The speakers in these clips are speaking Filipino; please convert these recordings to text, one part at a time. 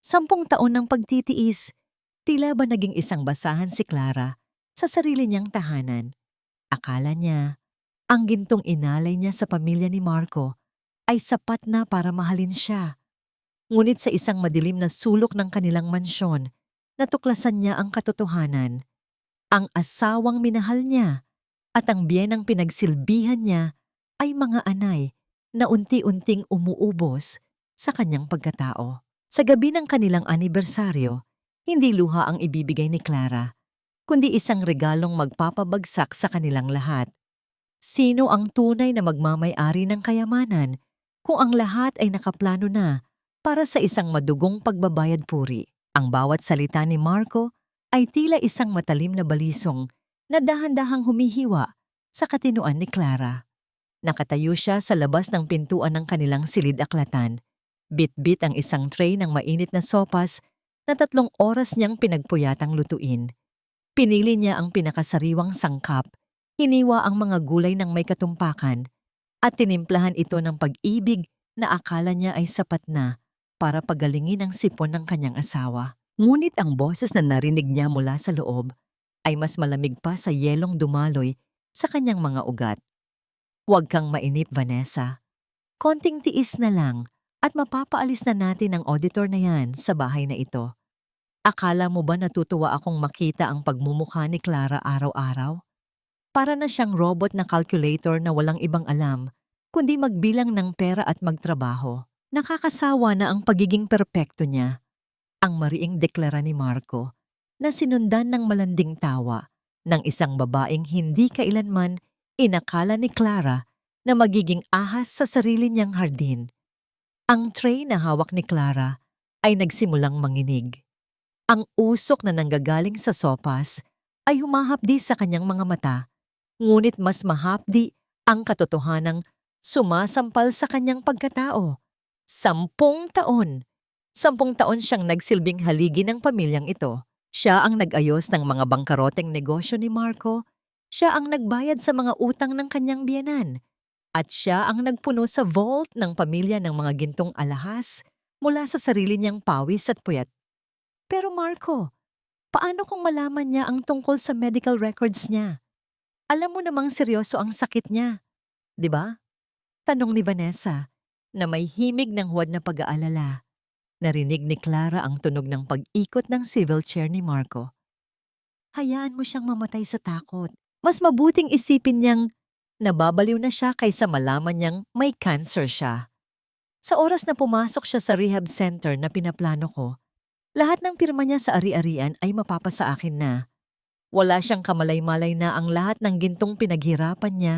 10 taon ng pagtitiis, tila ba naging isang basahan si Clara sa sarili niyang tahanan. Akala niya, ang gintong inalay niya sa pamilya ni Marco ay sapat na para mahalin siya. Ngunit sa isang madilim na sulok ng kanilang mansyon, natuklasan niya ang katotohanan. Ang asawang minahal niya at ang biyenang pinagsilbihan niya ay mga anay na unti-unting umuubos sa kanyang pagkatao. Sa gabi ng kanilang anibersaryo, hindi luha ang ibibigay ni Clara, kundi isang regalong magpapabagsak sa kanilang lahat. Sino ang tunay na magmamay-ari ng kayamanan kung ang lahat ay nakaplano na para sa isang madugong pagbabayad puri? Ang bawat salita ni Marco ay tila isang matalim na balisong na dahan-dahang humihiwa sa katinuan ni Clara. Nakatayo siya sa labas ng pintuan ng kanilang silid-aklatan. Bit-bit ang isang tray ng mainit na sopas na 3 oras niyang pinagpuyatang lutuin. Pinili niya ang pinakasariwang sangkap, hiniwa ang mga gulay ng may katumpakan, at tinimplahan ito ng pag-ibig na akala niya ay sapat na para pagalingin ang sipon ng kanyang asawa. Ngunit ang boses na narinig niya mula sa loob ay mas malamig pa sa yelong dumaloy sa kanyang mga ugat. Huwag kang mainip, Vanessa. Konting tiis na lang at mapapaalis na natin ang auditor na yan sa bahay na ito. Akala mo ba natutuwa akong makita ang pagmumukha ni Clara araw-araw? Para na siyang robot na calculator na walang ibang alam, kundi magbilang ng pera at magtrabaho. Nakakasawa na ang pagiging perpekto niya. Ang mariing deklara ni Marco na sinundan ng malanding tawa ng isang babaeng hindi kailanman inakala ni Clara na magiging ahas sa sarili niyang hardin. Ang tray na hawak ni Clara ay nagsimulang manginig. Ang usok na nanggagaling sa sopas ay humahapdi sa kanyang mga mata, ngunit mas mahapdi ang katotohanang sumasampal sa kanyang pagkatao. 10 taon. 10 taon siyang nagsilbing haligi ng pamilyang ito. Siya ang nag-ayos ng mga bangkaroteng negosyo ni Marco. Siya ang nagbayad sa mga utang ng kanyang biyenan. At siya ang nagpuno sa vault ng pamilya ng mga gintong alahas mula sa sarili niyang pawis at puyat. Pero Marco, paano kung malaman niya ang tungkol sa medical records niya? Alam mo namang seryoso ang sakit niya, di ba? Tanong ni Vanessa, na may himig ng huwad na pag-aalala. Narinig ni Clara ang tunog ng pag-ikot ng swivel chair ni Marco. Hayaan mo siyang mamatay sa takot. Mas mabuting isipin niyang nababaliw na siya kaysa malaman niyang may cancer siya. Sa oras na pumasok siya sa rehab center na pinaplano ko, lahat ng pirma niya sa ari-arian ay mapapasa akin na. Wala siyang kamalay-malay na ang lahat ng gintong pinaghirapan niya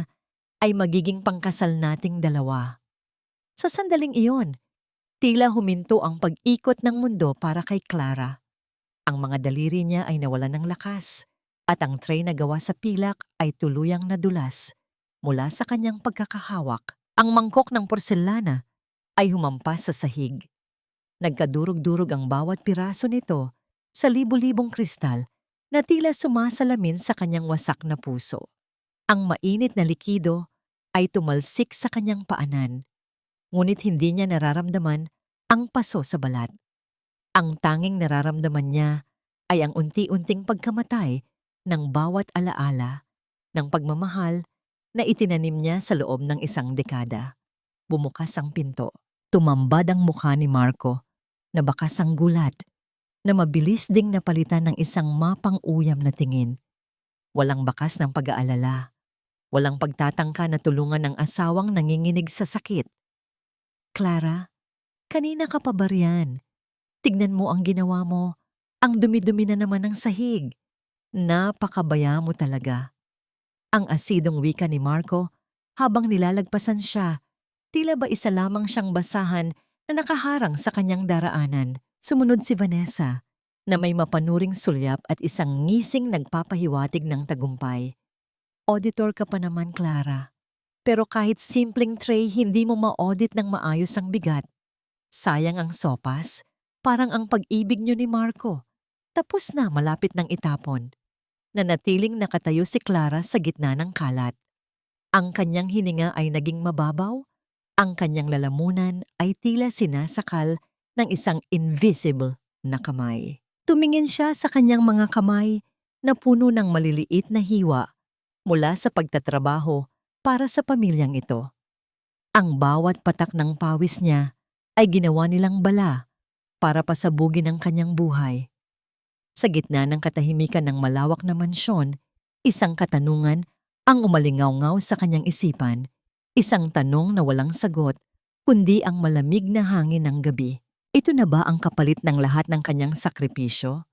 ay magiging pangkasal nating dalawa. Sa sandaling iyon, tila huminto ang pag-ikot ng mundo para kay Clara. Ang mga daliri niya ay nawalan ng lakas at ang tray na gawa sa pilak ay tuluyang nadulas. Mula sa kanyang pagkakahawak, ang mangkok ng porselana ay humampas sa sahig. Nagkadurog-durog ang bawat piraso nito sa libu-libong kristal na tila sumasalamin sa kanyang wasak na puso. Ang mainit na likido ay tumalsik sa kanyang paanan, ngunit hindi niya nararamdaman ang paso sa balat. Ang tanging nararamdaman niya ay ang unti-unting pagkamatay ng bawat alaala ng pagmamahal na itinanim niya sa loob ng isang dekada. Bumukas ang pinto. Tumambad ang mukha ni Marco na bakas ang gulat na mabilis ding napalitan ng isang mapang-uyam na tingin. Walang bakas ng pag-aalala. Walang pagtatangka na tulungan ng asawang nanginginig sa sakit. Clara, kanina ka pa ba riyan? Tignan mo ang ginawa mo. Ang dumi-dumi na naman ng sahig. Napakabaya mo talaga. Ang asidong wika ni Marco habang nilalagpasan siya, tila ba isa lamang siyang basahan na nakaharang sa kanyang daraanan. Sumunod si Vanessa na may mapanuring sulyap at isang ngising nagpapahiwatig ng tagumpay. Auditor ka pa naman, Clara. Pero kahit simpleng tray hindi mo ma-audit ng maayos ang bigat. Sayang ang sopas, parang ang pag-ibig niyo ni Marco. Tapos na, malapit ng itapon. Nanatiling nakatayo si Clara sa gitna ng kalat. Ang kanyang hininga ay naging mababaw, ang kanyang lalamunan ay tila sinasakal ng isang invisible na kamay. Tumingin siya sa kanyang mga kamay na puno ng maliliit na hiwa mula sa pagtatrabaho para sa pamilyang ito. Ang bawat patak ng pawis niya ay ginawa nilang bala para pasabugin ang kanyang buhay. Sa gitna ng katahimikan ng malawak na mansyon, isang katanungan ang umalingaw-ngaw sa kanyang isipan, isang tanong na walang sagot, kundi ang malamig na hangin ng gabi. Ito na ba ang kapalit ng lahat ng kanyang sakripisyo?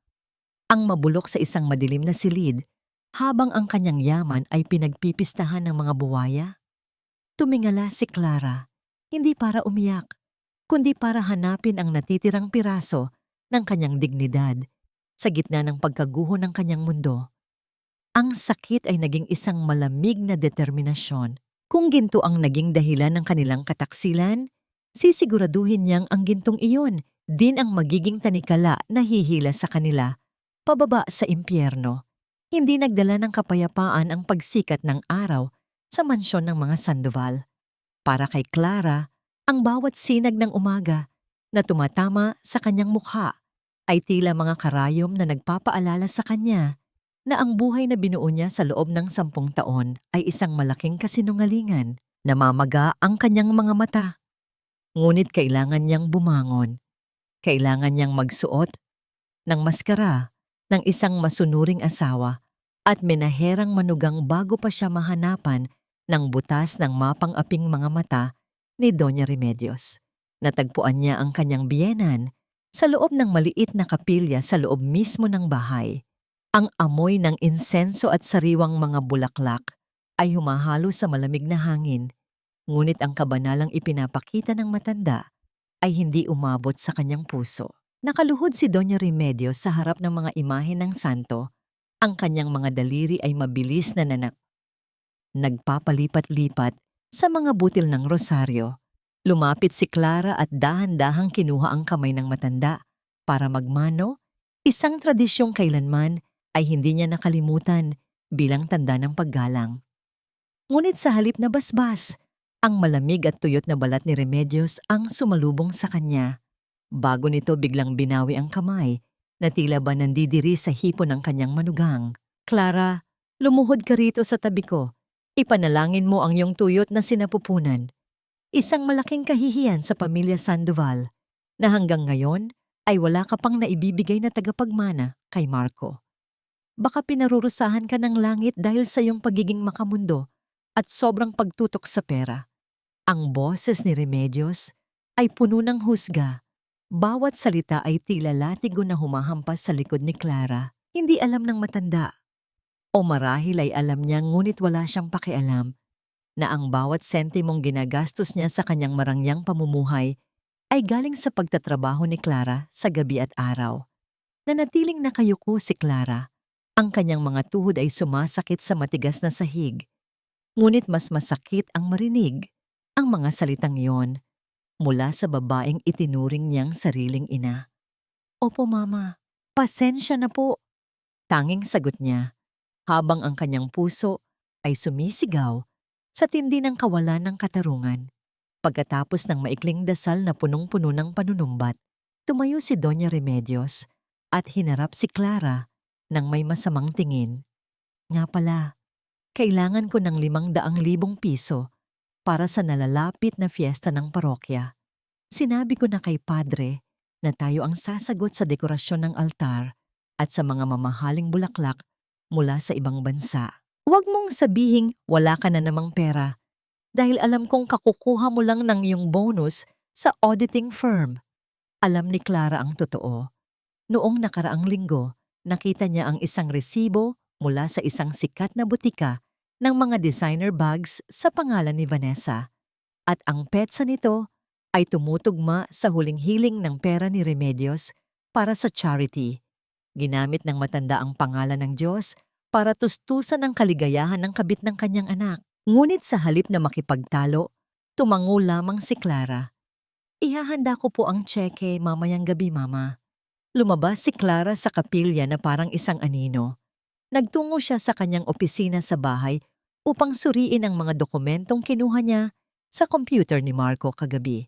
Ang mabulok sa isang madilim na silid, habang ang kanyang yaman ay pinagpipistahan ng mga buwaya? Tumingala si Clara, hindi para umiyak, kundi para hanapin ang natitirang piraso ng kanyang dignidad sa gitna ng pagkaguho ng kanyang mundo. Ang sakit ay naging isang malamig na determinasyon. Kung ginto ang naging dahilan ng kanilang kataksilan, sisiguraduhin niyang ang gintong iyon din ang magiging tanikala na hihila sa kanila, pababa sa impyerno. Hindi nagdala ng kapayapaan ang pagsikat ng araw sa mansyon ng mga Sandoval. Para kay Clara, ang bawat sinag ng umaga na tumatama sa kanyang mukha ay tila mga karayom na nagpapaalala sa kanya na ang buhay na binuo niya sa loob ng 10 taon ay isang malaking kasinungalingan. Namamaga ang kanyang mga mata. Ngunit kailangan niyang bumangon. Kailangan niyang magsuot ng maskara ng isang masunuring asawa at menaherang manugang bago pa siya mahanapan ng butas ng mapang-aping mga mata ni Doña Remedios. Natagpuan niya ang kanyang biyenan sa loob ng maliit na kapilya sa loob mismo ng bahay. Ang amoy ng insenso at sariwang mga bulaklak ay humahalo sa malamig na hangin, ngunit ang kabanalang ipinapakita ng matanda ay hindi umabot sa kanyang puso. Nakaluhod si Doña Remedios sa harap ng mga imahe ng santo, ang kanyang mga daliri ay mabilis na nagpapalipat-lipat sa mga butil ng rosaryo. Lumapit si Clara at dahan-dahang kinuha ang kamay ng matanda para magmano, isang tradisyong kailanman ay hindi niya nakalimutan bilang tanda ng paggalang. Ngunit sa halip na basbas, ang malamig at tuyot na balat ni Remedios ang sumalubong sa kanya. Bago nito biglang binawi ang kamay na tila ba nandidiri sa hipon ng kanyang manugang. Clara, lumuhod ka rito sa tabi ko. Ipanalangin mo ang iyong tuyot na sinapupunan. Isang malaking kahihiyan sa pamilya Sandoval na hanggang ngayon ay wala ka pang naibibigay na tagapagmana kay Marco. Baka pinarurusahan ka ng langit dahil sa iyong pagiging makamundo at sobrang pagtutok sa pera. Ang boses ni Remedios ay puno ng husga. Bawat salita ay tila latigo na humahampas sa likod ni Clara. Hindi alam ng matanda. O marahil ay alam niya ngunit wala siyang pakialam na ang bawat sentimong ginagastos niya sa kanyang marangyang pamumuhay ay galing sa pagtatrabaho ni Clara sa gabi at araw. Nanatiling nakayuko si Clara. Ang kanyang mga tuhod ay sumasakit sa matigas na sahig. Ngunit mas masakit ang marinig ang mga salitang iyon mula sa babaeng itinuring niyang sariling ina. Opo, Mama. Pasensya na po. Tanging sagot niya, habang ang kanyang puso ay sumisigaw sa tindi ng kawalan ng katarungan. Pagkatapos ng maikling dasal na punong-puno ng panunumbat, tumayo si Doña Remedios at hinarap si Clara ng may masamang tingin. Nga pala, kailangan ko ng 500,000 piso para sa nalalapit na fiesta ng parokya. Sinabi ko na kay Padre na tayo ang sasagot sa dekorasyon ng altar at sa mga mamahaling bulaklak mula sa ibang bansa. Huwag mong sabihing wala ka na namang pera dahil alam kong kakukuha mo lang ng iyong bonus sa auditing firm. Alam ni Clara ang totoo. Noong nakaraang linggo, nakita niya ang isang resibo mula sa isang sikat na butika ng mga designer bags sa pangalan ni Vanessa. At ang petsa nito ay tumutugma sa huling hiling ng pera ni Remedios para sa charity. Ginamit ng matanda ang pangalan ng Diyos para tustusan ang kaligayahan ng kabit ng kanyang anak. Ngunit sa halip na makipagtalo, tumango lamang si Clara. Ihahanda ko po ang tseke mamayang gabi, Mama. Lumabas si Clara sa kapilya na parang isang anino. Nagtungo siya sa kanyang opisina sa bahay upang suriin ang mga dokumentong kinuha niya sa computer ni Marco kagabi.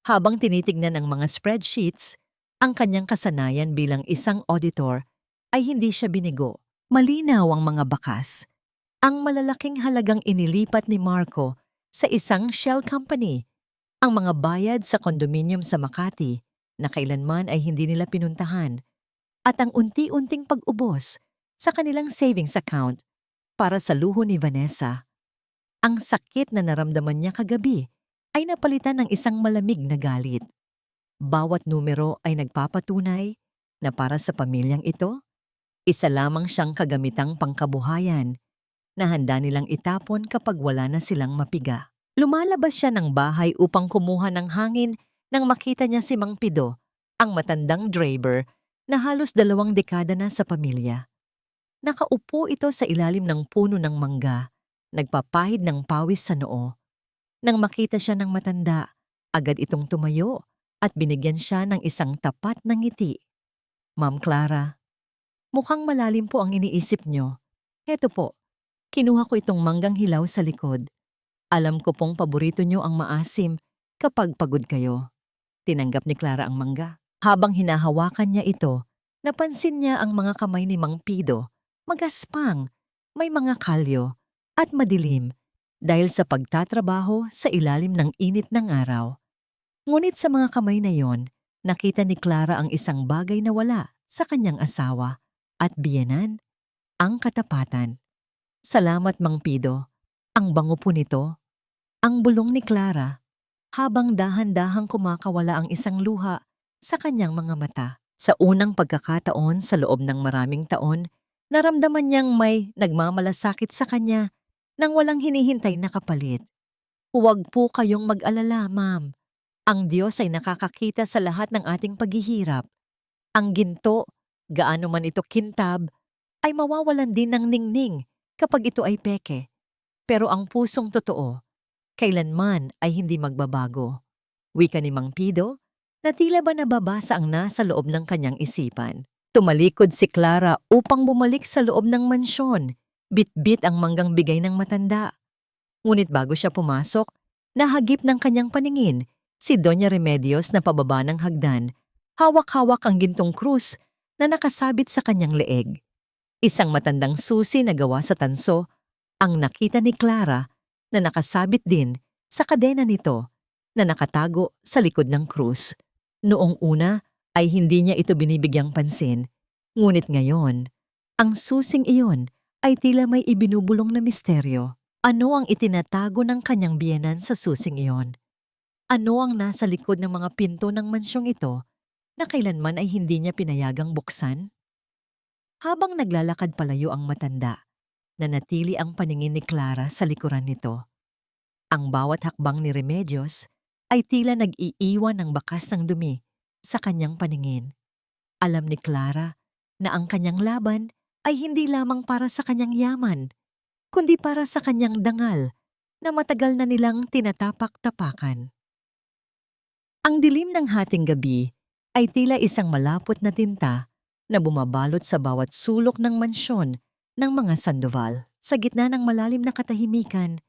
Habang tinitignan ang mga spreadsheets, ang kanyang kasanayan bilang isang auditor ay hindi siya binigo. Malinaw ang mga bakas. Ang malalaking halagang inilipat ni Marco sa isang shell company, ang mga bayad sa kondominium sa Makati na kailanman ay hindi nila pinuntahan, at ang unti-unting pag-ubos sa kanilang savings account para sa luho ni Vanessa. Ang sakit na naramdaman niya kagabi ay napalitan ng isang malamig na galit. Bawat numero ay nagpapatunay na para sa pamilyang ito, isa lamang siyang kagamitang pangkabuhayan na handa nilang itapon kapag wala na silang mapiga. Lumalabas siya ng bahay upang kumuha ng hangin nang makita niya si Mang Pido, ang matandang driver na halos 2 dekada na sa pamilya. Nakaupo ito sa ilalim ng puno ng mangga, nagpapahid ng pawis sa noo. Nang makita siya ng matanda, agad itong tumayo at binigyan siya ng isang tapat na ngiti. Ma'am Clara, mukhang malalim po ang iniisip niyo. Heto po, kinuha ko itong manggang hilaw sa likod. Alam ko pong paborito niyo ang maasim kapag pagod kayo. Tinanggap ni Clara ang mangga. Habang hinahawakan niya ito, napansin niya ang mga kamay ni Mang Pido, magaspang, may mga kalyo, at madilim dahil sa pagtatrabaho sa ilalim ng init ng araw. Ngunit sa mga kamay na yon, nakita ni Clara ang isang bagay na wala sa kanyang asawa at biyenan, ang katapatan. Salamat Mang Pido, ang bango po nito. Ang bulong ni Clara habang dahan-dahang kumakawala ang isang luha sa kanyang mga mata. Sa unang pagkakataon sa loob ng maraming taon, naramdaman niyang may nagmamalasakit sa kanya nang walang hinihintay na kapalit. Huwag po kayong mag-alala, ma'am. Ang Diyos ay nakakakita sa lahat ng ating paghihirap. Ang ginto, gaano man ito kintab, ay mawawalan din ng ningning kapag ito ay peke. Pero ang pusong totoo, kailanman ay hindi magbabago. Wika ni Mang Pido, na tila ba nababasa ang nasa loob ng kanyang isipan. Tumalikod si Clara upang bumalik sa loob ng mansyon, bit-bit ang manggang bigay ng matanda. Ngunit bago siya pumasok, nahagip ng kanyang paningin si Doña Remedios na pababa ng hagdan, hawak-hawak ang gintong krus na nakasabit sa kanyang leeg. Isang matandang susi na gawa sa tanso ang nakita ni Clara na nakasabit din sa kadena nito na nakatago sa likod ng krus. Noong una ay hindi niya ito binibigyang pansin, ngunit ngayon, ang susing iyon ay tila may ibinubulong na misteryo. Ano ang itinatago ng kanyang biyenan sa susing iyon? Ano ang nasa likod ng mga pinto ng mansyong ito na kailanman ay hindi niya pinayagang buksan? Habang naglalakad palayo ang matanda, nanatili ang paningin ni Clara sa likuran nito. Ang bawat hakbang ni Remedios ay tila nag-iiwan ng bakas ng dumi sa kanyang paningin. Alam ni Clara na ang kanyang laban ay hindi lamang para sa kanyang yaman, kundi para sa kanyang dangal na matagal na nilang tinatapak-tapakan. Ang dilim ng hating gabi ay tila isang malapot na tinta na bumabalot sa bawat sulok ng mansyon ng mga Sandoval. Sa gitna ng malalim na katahimikan,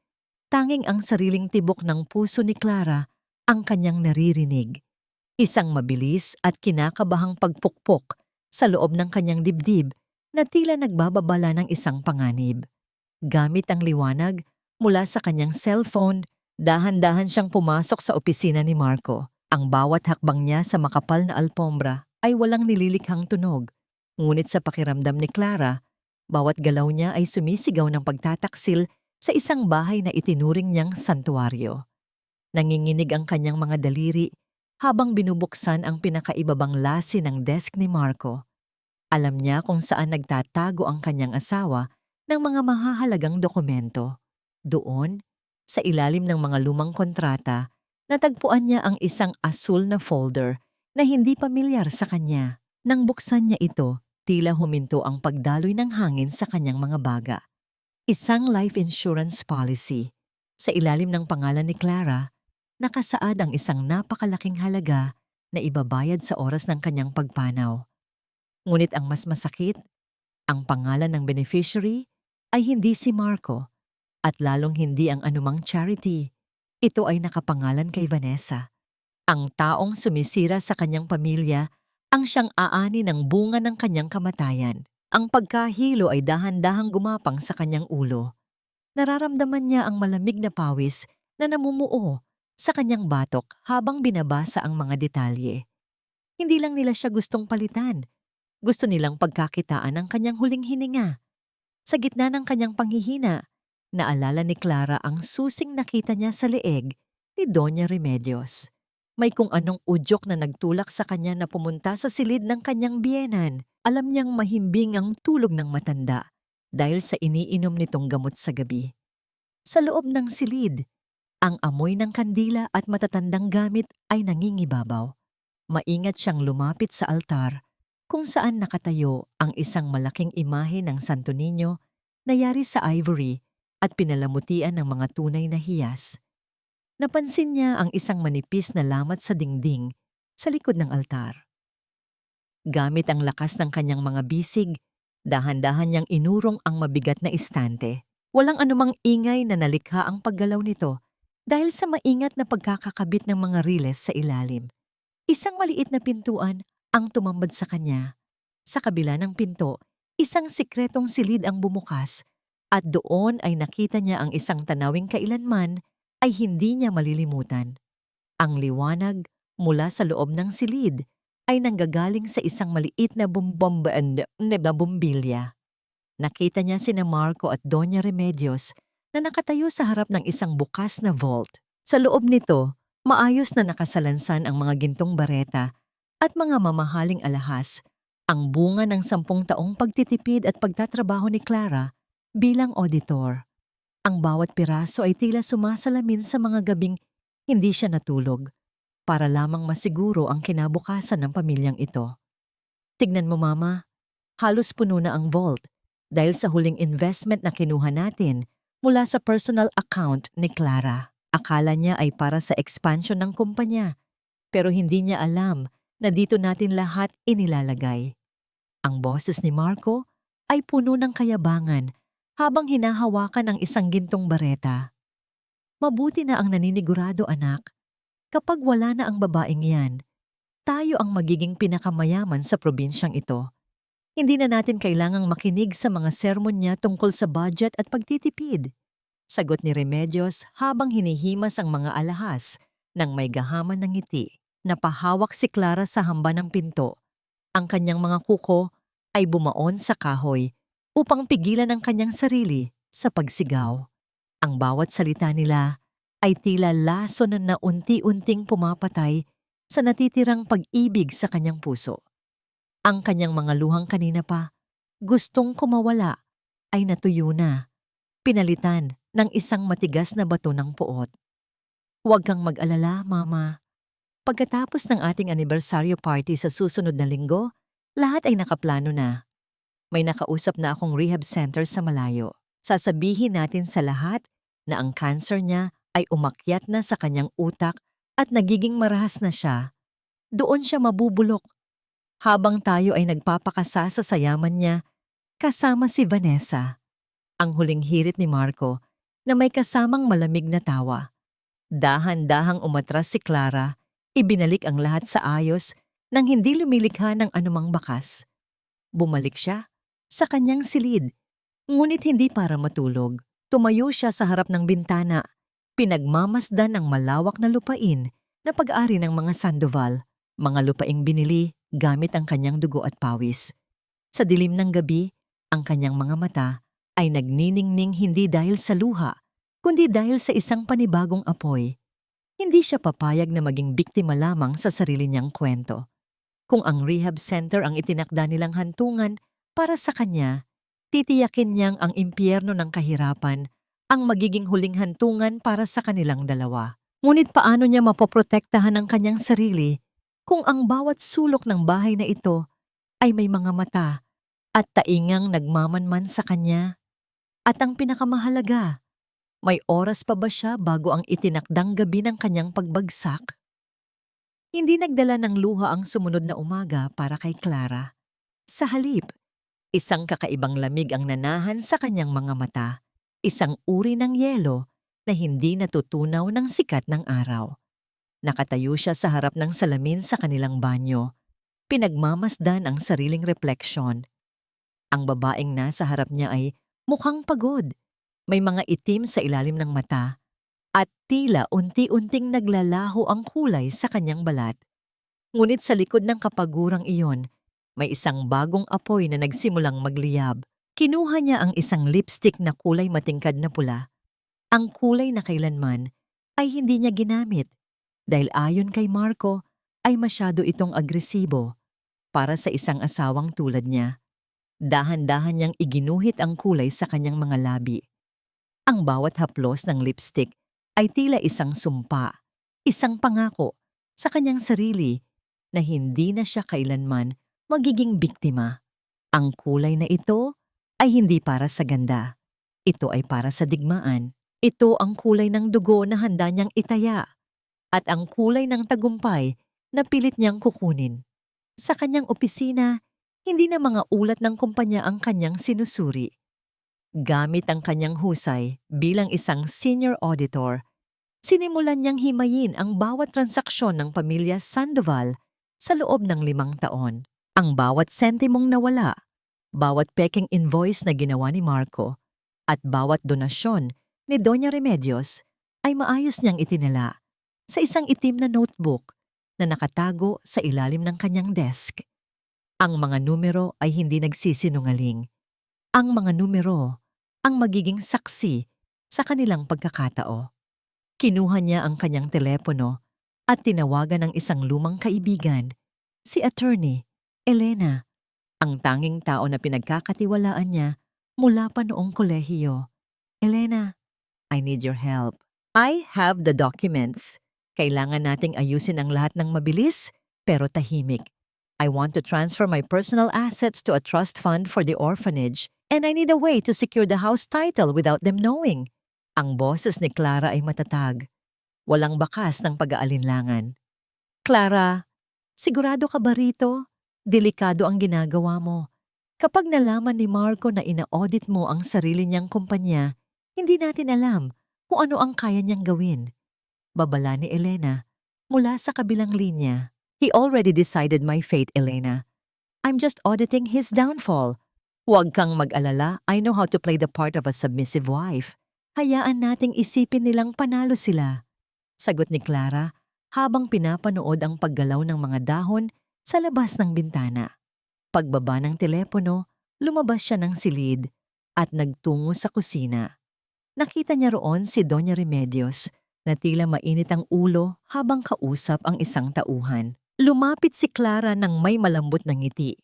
tanging ang sariling tibok ng puso ni Clara ang kanyang naririnig. Isang mabilis at kinakabahang pagpukpok sa loob ng kanyang dibdib na tila nagbababala ng isang panganib. Gamit ang liwanag mula sa kanyang cellphone, dahan-dahan siyang pumasok sa opisina ni Marco. Ang bawat hakbang niya sa makapal na alpombra ay walang nililikhang tunog. Ngunit sa pakiramdam ni Clara, bawat galaw niya ay sumisigaw ng pagtataksil sa isang bahay na itinuring niyang santuaryo. Nanginginig ang kanyang mga daliri habang binubuksan ang pinakaibabang lasi ng desk ni Marco. Alam niya kung saan nagtatago ang kanyang asawa ng mga mahahalagang dokumento. Doon, sa ilalim ng mga lumang kontrata, natagpuan niya ang isang asul na folder na hindi pamilyar sa kanya. Nang buksan niya ito, tila huminto ang pagdaloy ng hangin sa kanyang mga baga. Isang life insurance policy. Sa ilalim ng pangalan ni Clara, nakasaad ang isang napakalaking halaga na ibabayad sa oras ng kanyang pagpanaw. Ngunit ang mas masakit, ang pangalan ng beneficiary ay hindi si Marco at lalong hindi ang anumang charity. Ito ay nakapangalan kay Vanessa, Ang taong sumisira sa kanyang pamilya ang siyang aani ng bunga ng kanyang kamatayan. Ang pagkahilo ay dahan-dahang gumapang sa kanyang ulo. Nararamdaman niya ang malamig na pawis na namumuo sa kanyang batok habang binabasa ang mga detalye. Hindi lang nila siya gustong palitan. Gusto nilang pagkakitaan ang kanyang huling hininga. Sa gitna ng kanyang panghihina, naalala ni Clara ang susing nakita niya sa leeg ni Doña Remedios. May kung anong udyok na nagtulak sa kanya na pumunta sa silid ng kanyang biyenan. Alam niyang mahimbing ang tulog ng matanda dahil sa iniinom nitong gamot sa gabi. Sa loob ng silid, ang amoy ng kandila at matatandang gamit ay nangingibabaw. Maingat siyang lumapit sa altar kung saan nakatayo ang isang malaking imahe ng Santo Niño na yari sa ivory at pinalamutian ng mga tunay na hiyas. Napansin niya ang isang manipis na lamat sa dingding sa likod ng altar. Gamit ang lakas ng kanyang mga bisig, dahan-dahan niyang inurong ang mabigat na istante. Walang anumang ingay na nalikha ang paggalaw nito dahil sa maingat na pagkakakabit ng mga riles sa ilalim. Isang maliit na pintuan ang tumambad sa kanya. Sa kabila ng pinto, isang sikretong silid ang bumukas at doon ay nakita niya ang isang tanawing kailanman ay hindi niya malilimutan. Ang liwanag mula sa loob ng silid ay nanggagaling sa isang maliit na bumbilya. Nakita niya sina Marco at Doña Remedios na nakatayo sa harap ng isang bukas na vault. Sa loob nito, maayos na nakasalansan ang mga gintong bareta at mga mamahaling alahas, ang bunga ng 10 taong pagtitipid at pagtatrabaho ni Clara bilang auditor. Ang bawat piraso ay tila sumasalamin sa mga gabing hindi siya natulog para lamang masiguro ang kinabukasan ng pamilyang ito. Tignan mo mama, halos puno na ang vault dahil sa huling investment na kinuha natin mula sa personal account ni Clara. Akala niya ay para sa expansion ng kumpanya, pero hindi niya alam na dito natin lahat inilalagay. Ang boses ni Marco ay puno ng kayabangan habang hinahawakan ang isang gintong bareta. Mabuti na ang naninigurado anak, kapag wala na ang babaeng yan, tayo ang magiging pinakamayaman sa probinsyang ito. Hindi na natin kailangang makinig sa mga sermon niya tungkol sa budget at pagtitipid. Sagot ni Remedios habang hinihimas ang mga alahas ng may gahaman ng ngiti. Napahawak si Clara sa hamba ng pinto. Ang kanyang mga kuko ay bumaon sa kahoy upang pigilan ang kanyang sarili sa pagsigaw. Ang bawat salita nila ay tila laso na unti-unting pumapatay sa natitirang pag-ibig sa kanyang puso. Ang kanyang mga luhang kanina pa, gustong kumawala, ay natuyo na, pinalitan ng isang matigas na bato ng puot. Huwag kang mag-alala, Mama. Pagkatapos ng ating anibersaryo party sa susunod na linggo, lahat ay nakaplano na. May nakausap na akong rehab center sa malayo. Sasabihin natin sa lahat na ang cancer niya ay umakyat na sa kanyang utak at nagiging marahas na siya. Doon siya mabubulok habang tayo ay nagpapakasa sa sayaman niya kasama si Vanessa. Ang huling hirit ni Marco na may kasamang malamig na tawa. Dahan-dahang umatras si Clara, ibinalik ang lahat sa ayos nang hindi lumilikha ng anumang bakas. Bumalik siya sa kanyang silid, ngunit hindi para matulog. Tumayo siya sa harap ng bintana, pinagmamasdan ang malawak na lupain na pag-ari ng mga Sandoval, mga lupaing binili gamit ang kanyang dugo at pawis. Sa dilim ng gabi, ang kanyang mga mata ay nagniningning hindi dahil sa luha, kundi dahil sa isang panibagong apoy. Hindi siya papayag na maging biktima lamang sa sarili niyang kwento. Kung ang rehab center ang itinakda nilang hantungan para sa kanya, titiyakin niyang ang impyerno ng kahirapan ang magiging huling hantungan para sa kanilang dalawa. Ngunit paano niya mapoprotektahan ang kanyang sarili kung ang bawat sulok ng bahay na ito ay may mga mata at taingang nagmamanman sa kanya? At ang pinakamahalaga, may oras pa ba siya bago ang itinakdang gabi ng kanyang pagbagsak? Hindi nagdala ng luha ang sumunod na umaga para kay Clara. Sa halip, isang kakaibang lamig ang nanahan sa kanyang mga mata, isang uri ng yelo na hindi natutunaw ng sikat ng araw. Nakatayo siya sa harap ng salamin sa kanilang banyo. Pinagmamasdan ang sariling refleksyon. Ang babaeng nasa harap niya ay mukhang pagod. May mga itim sa ilalim ng mata at tila unti-unting naglalaho ang kulay sa kanyang balat. Ngunit sa likod ng kapagurang iyon, may isang bagong apoy na nagsimulang magliyab. Kinuha niya ang isang lipstick na kulay matingkad na pula. Ang kulay na kailanman ay hindi niya ginamit dahil ayon kay Marco ay masyado itong agresibo para sa isang asawang tulad niya. Dahan-dahan niyang iginuhit ang kulay sa kanyang mga labi. Ang bawat haplos ng lipstick ay tila isang sumpa, isang pangako sa kanyang sarili na hindi na siya kailanman magiging biktima. Ang kulay na ito ay hindi para sa ganda. Ito ay para sa digmaan. Ito ang kulay ng dugo na handa niyang itaya at ang kulay ng tagumpay na pilit niyang kukunin. Sa kanyang opisina, hindi na mga ulat ng kumpanya ang kanyang sinusuri. Gamit ang kanyang husay bilang isang senior auditor, sinimulan niyang himayin ang bawat transaksyon ng pamilya Sandoval sa loob ng 5 taon. Ang bawat sentimong nawala, bawat peking invoice na ginawa ni Marco, at bawat donasyon ni Doña Remedios ay maayos niyang itinala sa isang itim na notebook na nakatago sa ilalim ng kanyang desk. Ang mga numero ay hindi nagsisinungaling. Ang mga numero ang magiging saksi sa kanilang pagkakatao. Kinuha niya ang kanyang telepono at tinawagan ng isang lumang kaibigan, si Attorney Elena, ang tanging tao na pinagkakatiwalaan niya mula pa noong kolehiyo. Elena, I need your help. I have the documents. Kailangan nating ayusin ang lahat ng mabilis pero tahimik. I want to transfer my personal assets to a trust fund for the orphanage and I need a way to secure the house title without them knowing. Ang boses ni Clara ay matatag. Walang bakas ng pag-aalinlangan. Clara, sigurado ka ba rito? Delikado ang ginagawa mo. Kapag nalaman ni Marco na ina-audit mo ang sarili niyang kumpanya, hindi natin alam kung ano ang kaya niyang gawin. Babala ni Elena mula sa kabilang linya. He already decided my fate, Elena. I'm just auditing his downfall. Huwag kang mag-alala, I know how to play the part of a submissive wife. Hayaan nating isipin nilang panalo sila. Sagot ni Clara habang pinapanood ang paggalaw ng mga dahon sa labas ng bintana. Pagbaba ng telepono, lumabas siya ng silid at nagtungo sa kusina. Nakita niya roon si Doña Remedios na tila mainit ang ulo habang kausap ang isang tauhan. Lumapit si Clara ng may malambot na ngiti.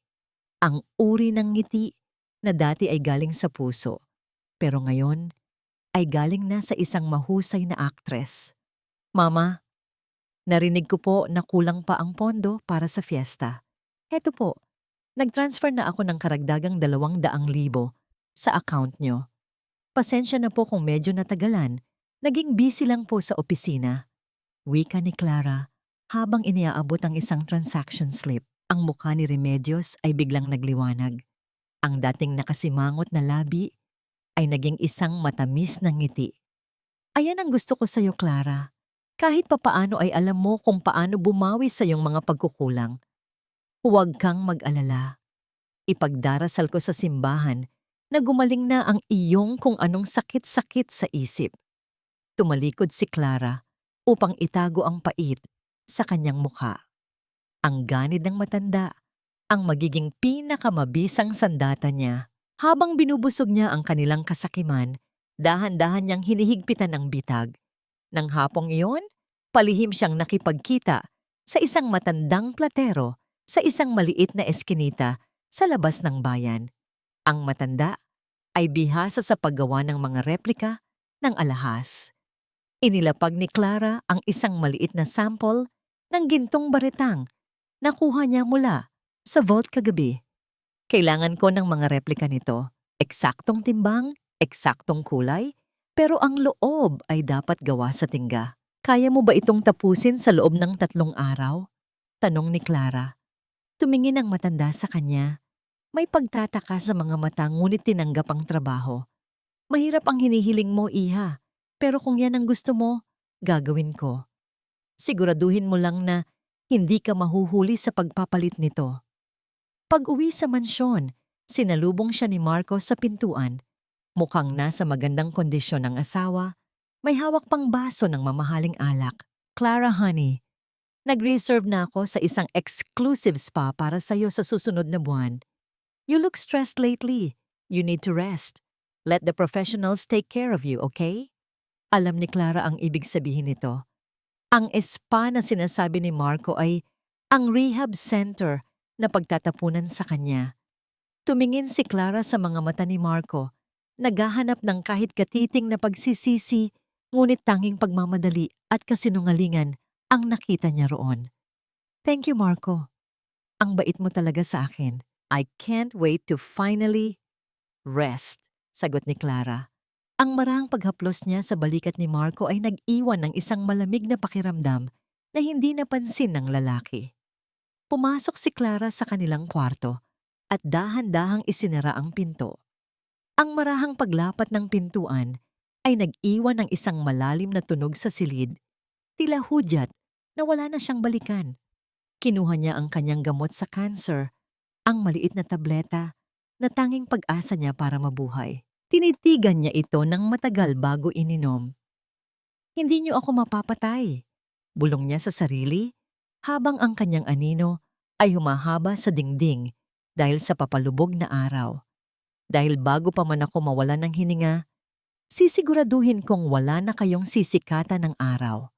Ang uri ng ngiti na dati ay galing sa puso, pero ngayon ay galing na sa isang mahusay na aktres. Mama, narinig ko po na kulang pa ang pondo para sa fiesta. Heto po, nag-transfer na ako ng karagdagang 200,000 sa account nyo. Pasensya na po kung medyo natagalan, naging busy lang po sa opisina. Wika ni Clara habang iniaabot ang isang transaction slip. Ang mukha ni Remedios ay biglang nagliwanag. Ang dating nakasimangot na labi ay naging isang matamis na ngiti. Ayan ang gusto ko sa'yo, Clara. Kahit papaano ay alam mo kung paano bumawi sa iyong mga pagkukulang. Huwag kang mag-alala. Ipagdarasal ko sa simbahan na gumaling na ang iyong kung anong sakit-sakit sa isip. Tumalikod si Clara upang itago ang pait sa kanyang mukha. Ang ganid ng matanda, ang magiging pinakamabisang sandata niya. Habang binubusog niya ang kanilang kasakiman, dahan-dahan niyang hinihigpitan ang bitag. Nang hapong iyon, palihim siyang nakipagkita sa isang matandang platero sa isang maliit na eskinita sa labas ng bayan. Ang matanda ay bihasa sa paggawa ng mga replika ng alahas. Inilapag ni Clara ang isang maliit na sample ng gintong baretang na kuha niya mula sa vault kagabi. Kailangan ko ng mga replika nito. Eksaktong timbang, eksaktong kulay, pero ang loob ay dapat gawa sa tingga. Kaya mo ba itong tapusin sa loob ng 3 araw? Tanong ni Clara. Tumingin ang matanda sa kanya. May pagtataka sa mga mata ngunit tinanggap ang trabaho. Mahirap ang hinihiling mo, iha. Pero kung yan ang gusto mo, gagawin ko. Siguraduhin mo lang na hindi ka mahuhuli sa pagpapalit nito. Pag-uwi sa mansyon, sinalubong siya ni Marco sa pintuan. Mukhang nasa magandang kondisyon ang asawa. May hawak pang baso ng mamahaling alak. Clara, honey, nag-reserve na ako sa isang exclusive spa para sa'yo sa susunod na buwan. You look stressed lately. You need to rest. Let the professionals take care of you, okay? Alam ni Clara ang ibig sabihin nito. Ang spa na sinasabi ni Marco ay ang rehab center na pagtatapunan sa kanya. Tumingin si Clara sa mga mata ni Marco, naghahanap ng kahit katiting na pagsisisi, ngunit tanging pagmamadali at kasinungalingan ang nakita niya roon. Thank you, Marco. Ang bait mo talaga sa akin. I can't wait to finally rest, sagot ni Clara. Ang marahang paghaplos niya sa balikat ni Marco ay nag-iwan ng isang malamig na pakiramdam na hindi napansin ng lalaki. Pumasok si Clara sa kanilang kwarto at dahan-dahang isinara ang pinto. Ang marahang paglapat ng pintuan ay nag-iwan ng isang malalim na tunog sa silid, tila hudyat na wala na siyang balikan. Kinuha niya ang kanyang gamot sa cancer, ang maliit na tableta na tanging pag-asa niya para mabuhay. Tinitigan niya ito ng matagal bago ininom. Hindi niyo ako mapapatay, bulong niya sa sarili habang ang kanyang anino ay humahaba sa dingding dahil sa papalubog na araw. Dahil bago pa man ako mawalan ng hininga, sisiguraduhin kong wala na kayong sisikatan ng araw.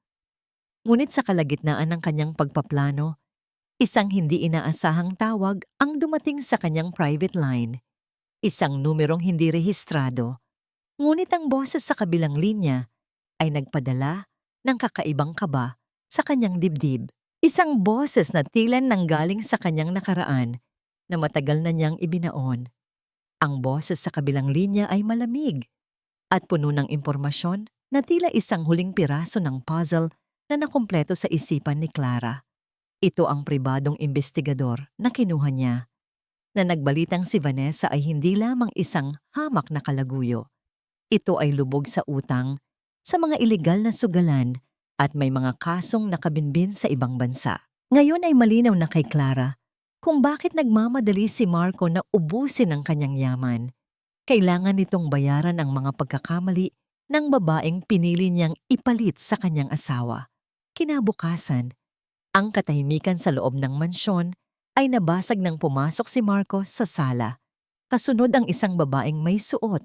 Ngunit sa kalagitnaan ng kanyang pagpaplano, isang hindi inaasahang tawag ang dumating sa kanyang private line. Isang numerong hindi rehistrado, ngunit ang boses sa kabilang linya ay nagpadala ng kakaibang kaba sa kanyang dibdib. Isang boses na tila nanggaling sa kanyang nakaraan na matagal na niyang ibinaon. Ang boses sa kabilang linya ay malamig at puno ng impormasyon na tila isang huling piraso ng puzzle na nakumpleto sa isipan ni Clara. Ito ang pribadong investigador na kinuha niya, na nagbalitang si Vanessa ay hindi lamang isang hamak na kalaguyo. Ito ay lubog sa utang, sa mga ilegal na sugalan at may mga kasong nakabinbin sa ibang bansa. Ngayon ay malinaw na kay Clara kung bakit nagmamadali si Marco na ubusin ang kanyang yaman. Kailangan nitong bayaran ang mga pagkakamali ng babaeng pinili niyang ipalit sa kanyang asawa. Kinabukasan, ang katahimikan sa loob ng mansyon ay nabasag nang pumasok si Marco sa sala. Kasunod ang isang babaeng may suot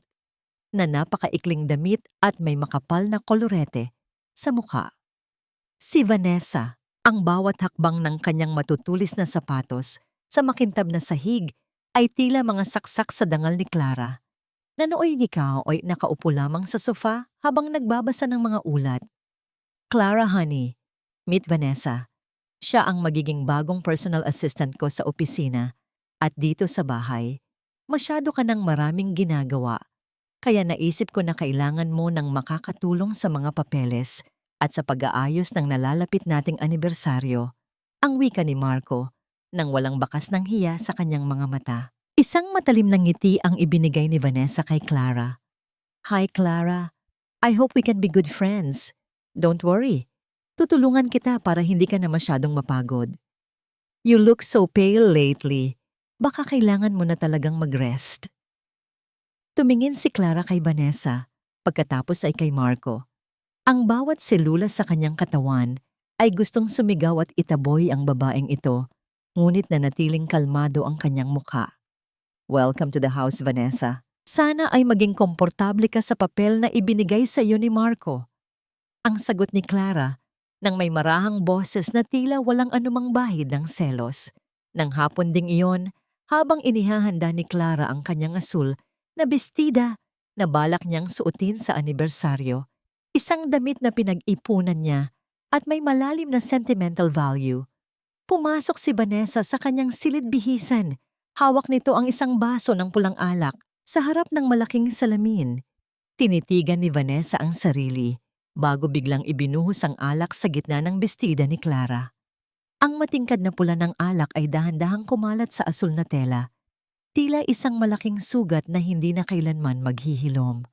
na napakaikling damit at may makapal na kolorete sa mukha. Si Vanessa, ang bawat hakbang ng kanyang matutulis na sapatos sa makintab na sahig ay tila mga saksak sa dangal ni Clara, na nooy ikaw ay nakaupo lamang sa sofa habang nagbabasa ng mga ulat. Clara, honey, meet Vanessa. Siya ang magiging bagong personal assistant ko sa opisina at dito sa bahay. Masyado ka ng maraming ginagawa, kaya naisip ko na kailangan mo ng makakatulong sa mga papeles at sa pag-aayos ng nalalapit nating anibersaryo, ang wika ni Marco nang walang bakas ng hiya sa kanyang mga mata. Isang matalim na ngiti ang ibinigay ni Vanessa kay Clara. Hi Clara, I hope we can be good friends. Don't worry. Tutulungan kita para hindi ka na masyadong mapagod. You look so pale lately. Baka kailangan mo na talagang mag-rest. Tumingin si Clara kay Vanessa, pagkatapos ay kay Marco. Ang bawat selula sa kanyang katawan ay gustong sumigaw at itaboy ang babaeng ito, ngunit nanatiling kalmado ang kanyang mukha. Welcome to the house, Vanessa. Sana ay maging komportable ka sa papel na ibinigay sa iyo ni Marco. Ang sagot ni Clara, nang may marahang boses na tila walang anumang bahid ng selos. Nang hapon ding iyon, habang inihahanda ni Clara ang kanyang asul na bestida na balak niyang suotin sa anibersaryo, isang damit na pinag-ipunan niya at may malalim na sentimental value. Pumasok si Vanessa sa kanyang silid-bihisan. Hawak nito ang isang baso ng pulang alak sa harap ng malaking salamin. Tinitigan ni Vanessa ang sarili bago biglang ibinuhos ang alak sa gitna ng bestida ni Clara. Ang matingkad na pula ng alak ay dahan-dahang kumalat sa asul na tela, tila isang malaking sugat na hindi na kailanman maghihilom.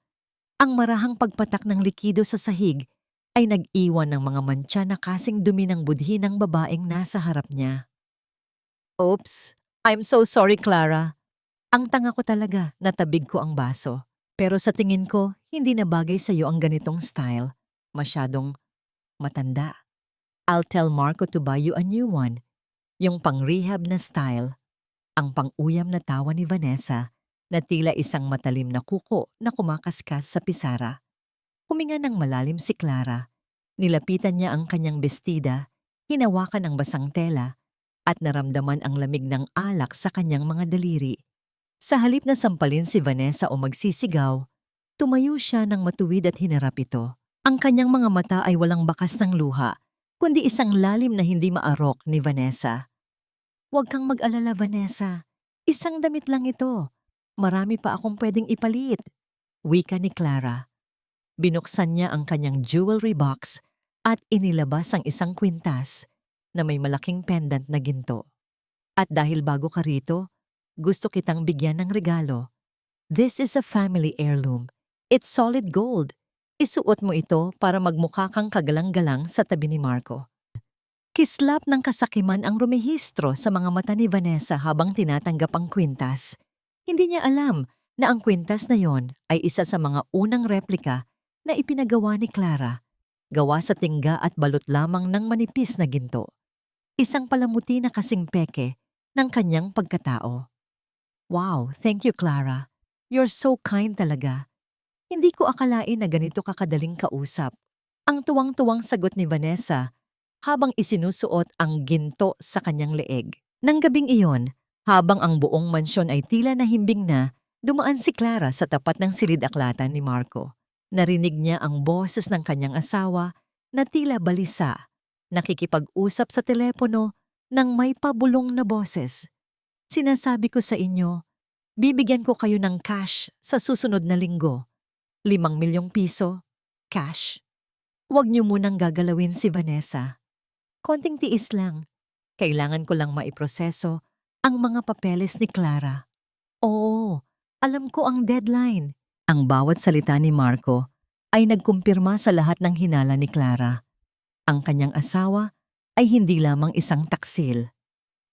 Ang marahang pagpatak ng likido sa sahig ay nag-iwan ng mga mantsa na kasing dumi ng budhi ng babaeng nasa harap niya. Oops, I'm so sorry, Clara. Ang tanga ko talaga, natabig ko ang baso. Pero sa tingin ko, hindi na bagay sa'yo ang ganitong style. Masyadong matanda. I'll tell Marco to buy you a new one. Yung pang-rehab na style. Ang pang-uyam na tawa ni Vanessa na tila isang matalim na kuko na kumakaskas sa pisara. Huminga ng malalim si Clara. Nilapitan niya ang kanyang bestida, hinawakan ang basang tela, at naramdaman ang lamig ng alak sa kanyang mga daliri. Sa halip na sampalin si Vanessa o magsisigaw, tumayo siya ng matuwid at hinarap ito. Ang kanyang mga mata ay walang bakas ng luha, kundi isang lalim na hindi maarok ni Vanessa. Huwag kang mag-alala, Vanessa. Isang damit lang ito. Marami pa akong pwedeng ipalit. Wika ni Clara. Binuksan niya ang kanyang jewelry box at inilabas ang isang kwintas na may malaking pendant na ginto. At dahil bago ka rito, gusto kitang bigyan ng regalo. This is a family heirloom. It's solid gold. Isuot mo ito para magmukha kang kagalang-galang sa tabi ni Marco. Kislap ng kasakiman ang rumehistro sa mga mata ni Vanessa habang tinatanggap ang kwintas. Hindi niya alam na ang kwintas na yon ay isa sa mga unang replika na ipinagawa ni Clara, gawa sa tingga at balot lamang ng manipis na ginto. Isang palamuti na kasing peke ng kanyang pagkatao. Wow, thank you, Clara. You're so kind talaga. Hindi ko akalain na ganito kakadaling kausap. Ang tuwang-tuwang sagot ni Vanessa habang isinusuot ang ginto sa kanyang leeg. Nang gabing iyon, habang ang buong mansyon ay tila nahimbing na, dumaan si Clara sa tapat ng silid-aklatan ni Marco. Narinig niya ang boses ng kanyang asawa na tila balisa, nakikipag-usap sa telepono ng may pabulong na boses. Sinasabi ko sa inyo, bibigyan ko kayo ng cash sa susunod na linggo. 5 milyong piso, cash. Huwag niyo munang gagalawin si Vanessa. Konting tiis lang. Kailangan ko lang maiproseso ang mga papeles ni Clara. Oo, alam ko ang deadline. Ang bawat salita ni Marco ay nagkumpirma sa lahat ng hinala ni Clara. Ang kanyang asawa ay hindi lamang isang taksil.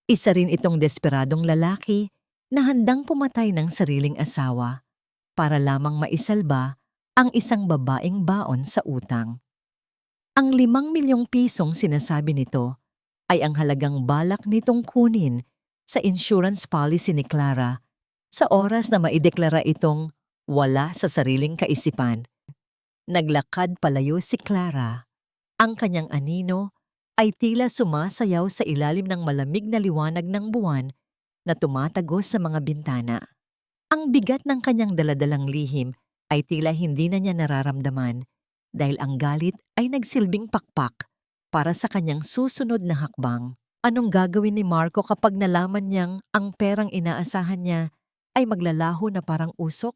Isa rin itong desperadong lalaki na handang pumatay ng sariling asawa para lamang maisalba ang isang babaeng baon sa utang. Ang 5 milyong pisong sinasabi nito ay ang halagang balak nitong kunin sa insurance policy ni Clara sa oras na maideklara itong wala sa sariling kaisipan. Naglakad palayo si Clara. Ang kanyang anino ay tila sumasayaw sa ilalim ng malamig na liwanag ng buwan na tumatagos sa mga bintana. Ang bigat ng kanyang daladalang lihim ay tila hindi na niya nararamdaman dahil ang galit ay nagsilbing pakpak para sa kanyang susunod na hakbang. Anong gagawin ni Marco kapag nalaman niyang ang perang inaasahan niya ay maglalaho na parang usok?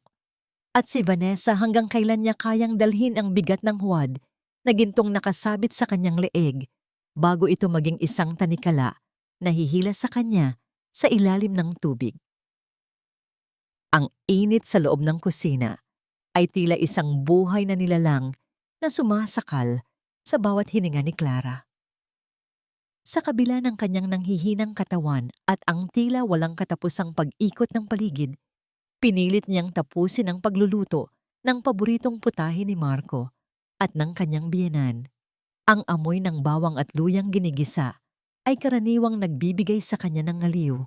At si Vanessa hanggang kailan niya kayang dalhin ang bigat ng huwad na gintong nakasabit sa kanyang leeg bago ito maging isang tanikala na hihila sa kanya sa ilalim ng tubig. Ang init sa loob ng kusina ay tila isang buhay na nilalang na sumasakal sa bawat hininga ni Clara. Sa kabila ng kanyang nanghihinang katawan at ang tila walang katapusang pag-ikot ng paligid, pinilit niyang tapusin ang pagluluto ng paboritong putahe ni Marco at ng kanyang biyenan. Ang amoy ng bawang at luyang ginigisa ay karaniwang nagbibigay sa kanya ng ngaliw.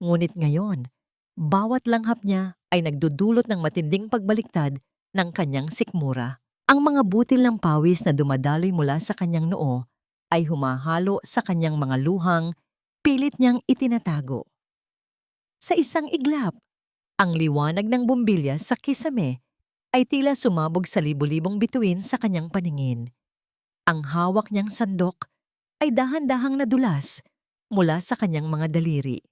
Ngunit ngayon, bawat langhap niya ay nagdudulot ng matinding pagbaliktad ng kanyang sikmura. Ang mga butil ng pawis na dumadaloy mula sa kanyang noo ay humahalo sa kanyang mga luhang pilit niyang itinatago. Sa isang iglap, ang liwanag ng bumbilya sa kisame ay tila sumabog sa libu-libong bituin sa kanyang paningin. Ang hawak niyang sandok ay dahan-dahang nadulas mula sa kanyang mga daliri.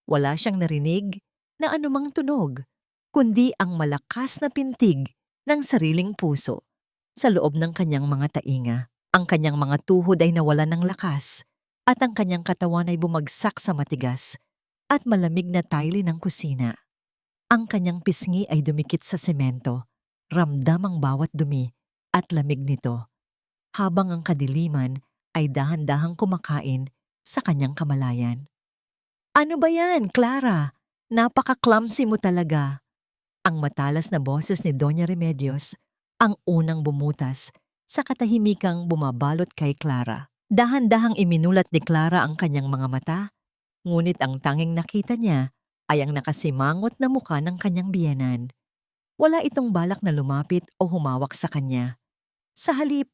Wala siyang narinig na anumang tunog, kundi ang malakas na pintig ng sariling puso sa loob ng kanyang mga tainga. Ang kanyang mga tuhod ay nawalan ng lakas at ang kanyang katawan ay bumagsak sa matigas at malamig na tile ng kusina. Ang kanyang pisngi ay dumikit sa semento, ramdam ang bawat dumi at lamig nito. habang ang kadiliman ay dahan-dahang kumakain sa kanyang kamalayan. "Ano ba yan, Clara? Napaka-clumsy mo talaga." Ang matalas na boses ni Doña Remedios ang unang bumutas sa katahimikang bumabalot kay Clara. Dahan-dahang iminulat ni Clara ang kanyang mga mata, ngunit ang tanging nakita niya ay ang nakasimangot na mukha ng kanyang biyenan. Wala itong balak na lumapit o humawak sa kanya. Sa halip,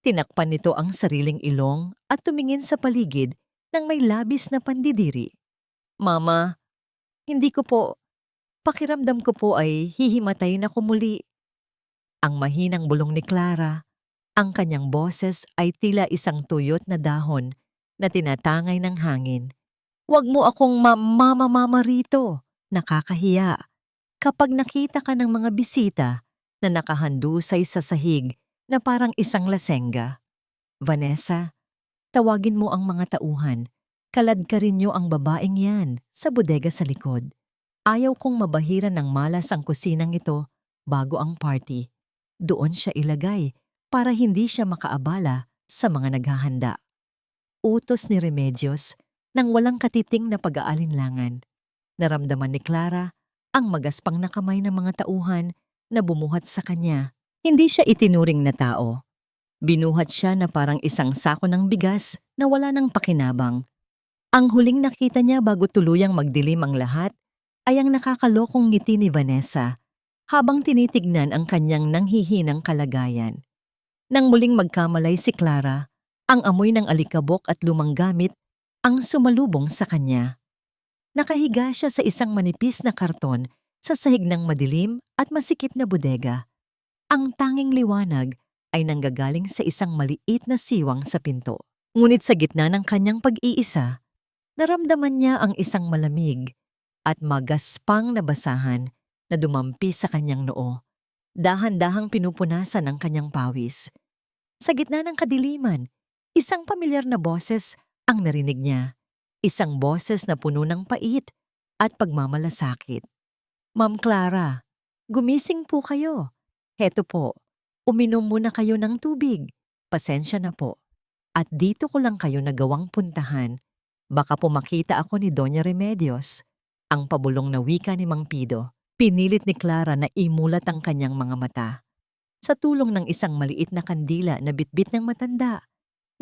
tinakpan nito ang sariling ilong at tumingin sa paligid nang may labis na pandidiri. "Mama, hindi ko po, pakiramdam ko po ay hihimatayin ako muli." Ang mahinang bulong ni Clara, ang kanyang boses ay tila isang tuyot na dahon na tinatangay ng hangin. "Huwag mo akong mama rito. Nakakahiya kapag nakita ka ng mga bisita na nakahandusay sa sahig na parang isang lasengga. Vanessa, tawagin mo ang mga tauhan. Kaladkarin niyo ang babaeng yan sa bodega sa likod. Ayaw kong mabahiran ng malas ang kusinang ito bago ang party. Doon siya ilagay para hindi siya makaabala sa mga naghahanda." Utos ni Remedios nang walang katiting na pag-aalinlangan. Naramdaman ni Clara ang magaspang na kamay ng mga tauhan na bumuhat sa kanya. Hindi siya itinuring na tao. Binuhat siya na parang isang sako ng bigas na wala nang pakinabang. Ang huling nakita niya bago tuluyang magdilim ang lahat ay ang nakakalokong ngiti ni Vanessa habang tinitignan ang kanyang nanghihinang kalagayan. Nang muling magkamalay si Clara, ang amoy ng alikabok at lumang gamit ang sumalubong sa kanya. Nakahiga siya sa isang manipis na karton sa sahig ng madilim at masikip na bodega. Ang tanging liwanag ay nanggagaling sa isang maliit na siwang sa pinto. Ngunit sa gitna ng kanyang pag-iisa, naramdaman niya ang isang malamig at magaspang na basahan na dumampi sa kanyang noo. Dahan-dahang pinupunasan ang kanyang pawis. Sa gitna ng kadiliman, isang pamilyar na boses ang narinig niya. Isang boses na puno ng pait at pagmamalasakit. "Ma'am Clara, gumising po kayo. Heto po, uminom muna kayo ng tubig. Pasensya na po. At dito ko lang kayo nagawang puntahan. Baka po makita ako ni Doña Remedios." Ang pabulong na wika ni Mang Pido. Pinilit ni Clara na imulat ang kanyang mga mata. Sa tulong ng isang maliit na kandila na bitbit ng matanda,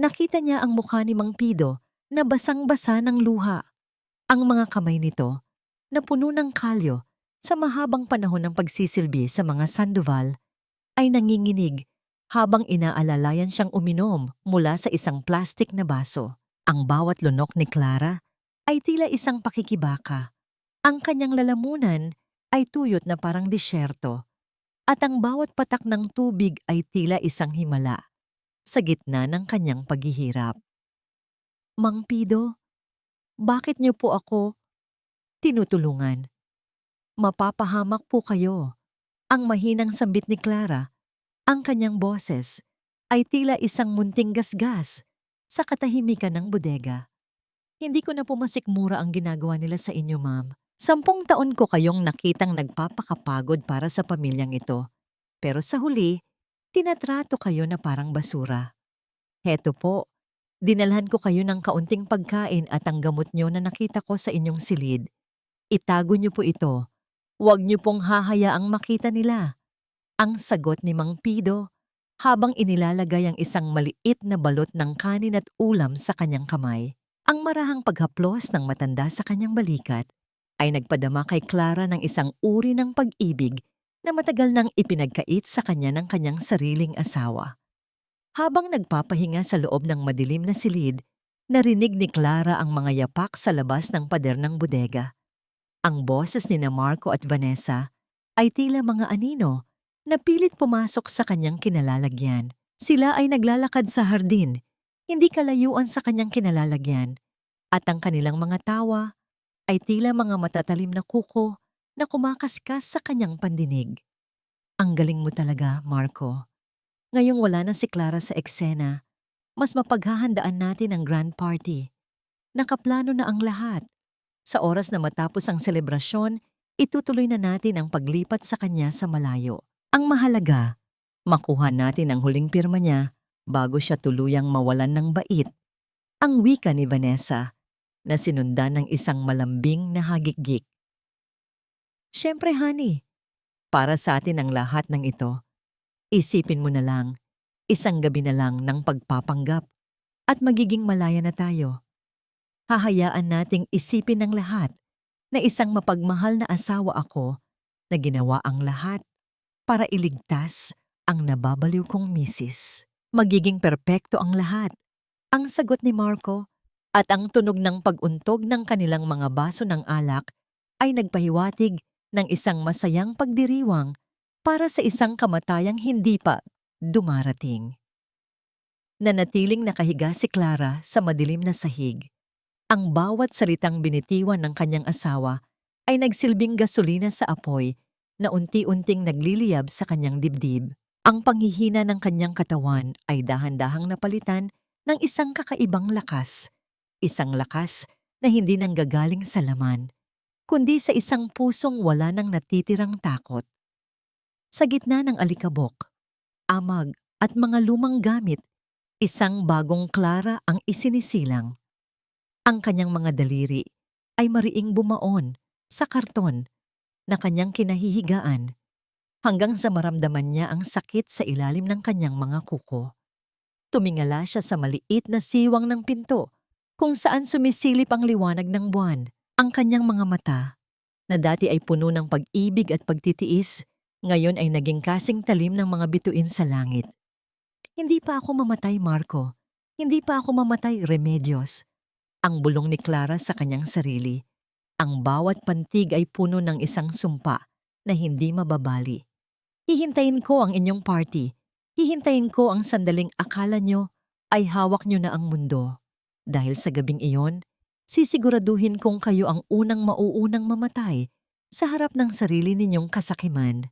nakita niya ang mukha ni Mang Pido na basang-basa ng luha. Ang mga kamay nito, na puno ng kalyo sa mahabang panahon ng pagsisilbi sa mga Sandoval, ay nanginginig habang inaalalayan siyang uminom mula sa isang plastik na baso. Ang bawat lunok ni Clara ay tila isang pakikibaka. Ang kanyang lalamunan ay tuyot na parang disyerto, at ang bawat patak ng tubig ay tila isang himala sa gitna ng kanyang paghihirap. "Mang Pido, bakit niyo po ako tinutulungan? Mapapahamak po kayo." Ang mahinang sambit ni Clara, ang kanyang boses, ay tila isang munting gasgas sa katahimikan ng bodega. "Hindi ko na po masikmura ang ginagawa nila sa inyo, ma'am. 10 taon ko kayong nakitang nagpapakapagod para sa pamilyang ito. Pero sa huli, tinatrato kayo na parang basura. Heto po, dinalhan ko kayo ng kaunting pagkain at ang gamot nyo na nakita ko sa inyong silid. Itago nyo po ito. Huwag nyo pong hahayaang makita nila." Ang sagot ni Mang Pido habang inilalagay ang isang maliit na balot ng kanin at ulam sa kanyang kamay. Ang marahang paghaplos ng matanda sa kanyang balikat ay nagpadama kay Clara ng isang uri ng pag-ibig na matagal nang ipinagkait sa kanya ng kanyang sariling asawa. Habang nagpapahinga sa loob ng madilim na silid, narinig ni Clara ang mga yapak sa labas ng pader ng bodega. Ang boses ni Marco at Vanessa ay tila mga anino na pilit pumasok sa kanyang kinalalagyan. Sila ay naglalakad sa hardin, hindi kalayuan sa kanyang kinalalagyan, at ang kanilang mga tawa ay tila mga matatalim na kuko na kumakaskas sa kanyang pandinig. "Ang galing mo talaga, Marco. Ngayong wala na si Clara sa eksena, mas mapaghahandaan natin ang grand party. Nakaplano na ang lahat. Sa oras na matapos ang selebrasyon, itutuloy na natin ang paglipat sa kanya sa malayo. Ang mahalaga, makuha natin ang huling pirma niya bago siya tuluyang mawalan ng bait. Ang wika ni Vanessa na sinundan ng isang malambing na hagikgik. Siyempre honey, para sa atin ang lahat ng ito. Isipin mo na lang, isang gabi na lang ng pagpapanggap at magiging malaya na tayo. Hahayaan nating isipin ng lahat na isang mapagmahal na asawa ako na ginawa ang lahat para iligtas ang nababaliw kong misis. Magiging perpekto ang lahat. Ang sagot ni Marco at ang tunog ng pag-untog ng kanilang mga baso ng alak ay nagpahiwatig ng isang masayang pagdiriwang para sa isang kamatayang hindi pa dumarating. Nanatiling nakahiga si Clara sa madilim na sahig. Ang bawat salitang binitiwan ng kanyang asawa ay nagsilbing gasolina sa apoy na unti-unting nagliliyab sa kanyang dibdib. Ang panghihina ng kanyang katawan ay dahan-dahang napalitan ng isang kakaibang lakas. Isang lakas na hindi nanggagaling sa laman, kundi sa isang pusong wala nang natitirang takot. Sa gitna ng alikabok, amag at mga lumang gamit, isang bagong Clara ang isinisilang. Ang kanyang mga daliri ay mariing bumaon sa karton na kanyang kinahihigaan hanggang sa maramdaman niya ang sakit sa ilalim ng kanyang mga kuko. Tumingala siya sa maliit na siwang ng pinto kung saan sumisilip ang liwanag ng buwan. Ang kanyang mga mata, na dati ay puno ng pag-ibig at pagtitiis, ngayon ay naging kasing talim ng mga bituin sa langit. Hindi pa ako mamatay, Marco. Hindi pa ako mamatay, Remedios. Ang bulong ni Clara sa kanyang sarili. Ang bawat pantig ay puno ng isang sumpa na hindi mababali. Hihintayin ko ang inyong party. Hihintayin ko ang sandaling akala nyo ay hawak nyo na ang mundo. Dahil sa gabing iyon, sisiguraduhin kong kayo ang unang mauunang mamatay sa harap ng sarili ninyong kasakiman.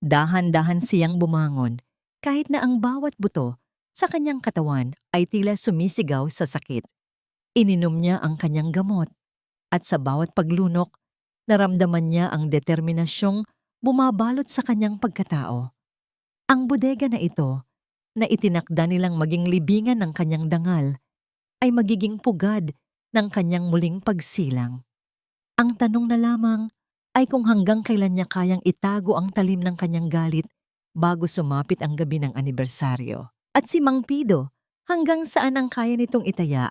Dahan-dahan siyang bumangon kahit na ang bawat buto sa kanyang katawan ay tila sumisigaw sa sakit. Ininom niya ang kanyang gamot at sa bawat paglunok, naramdaman niya ang determinasyong bumabalot sa kanyang pagkatao. Ang bodega na ito, na itinakda nilang maging libingan ng kanyang dangal, ay magiging pugad ng kanyang muling pagsilang. Ang tanong na lamang ay kung hanggang kailan niya kayang itago ang talim ng kanyang galit bago sumapit ang gabi ng anibersaryo. At si Mang Pido, hanggang saan ang kaya nitong itaya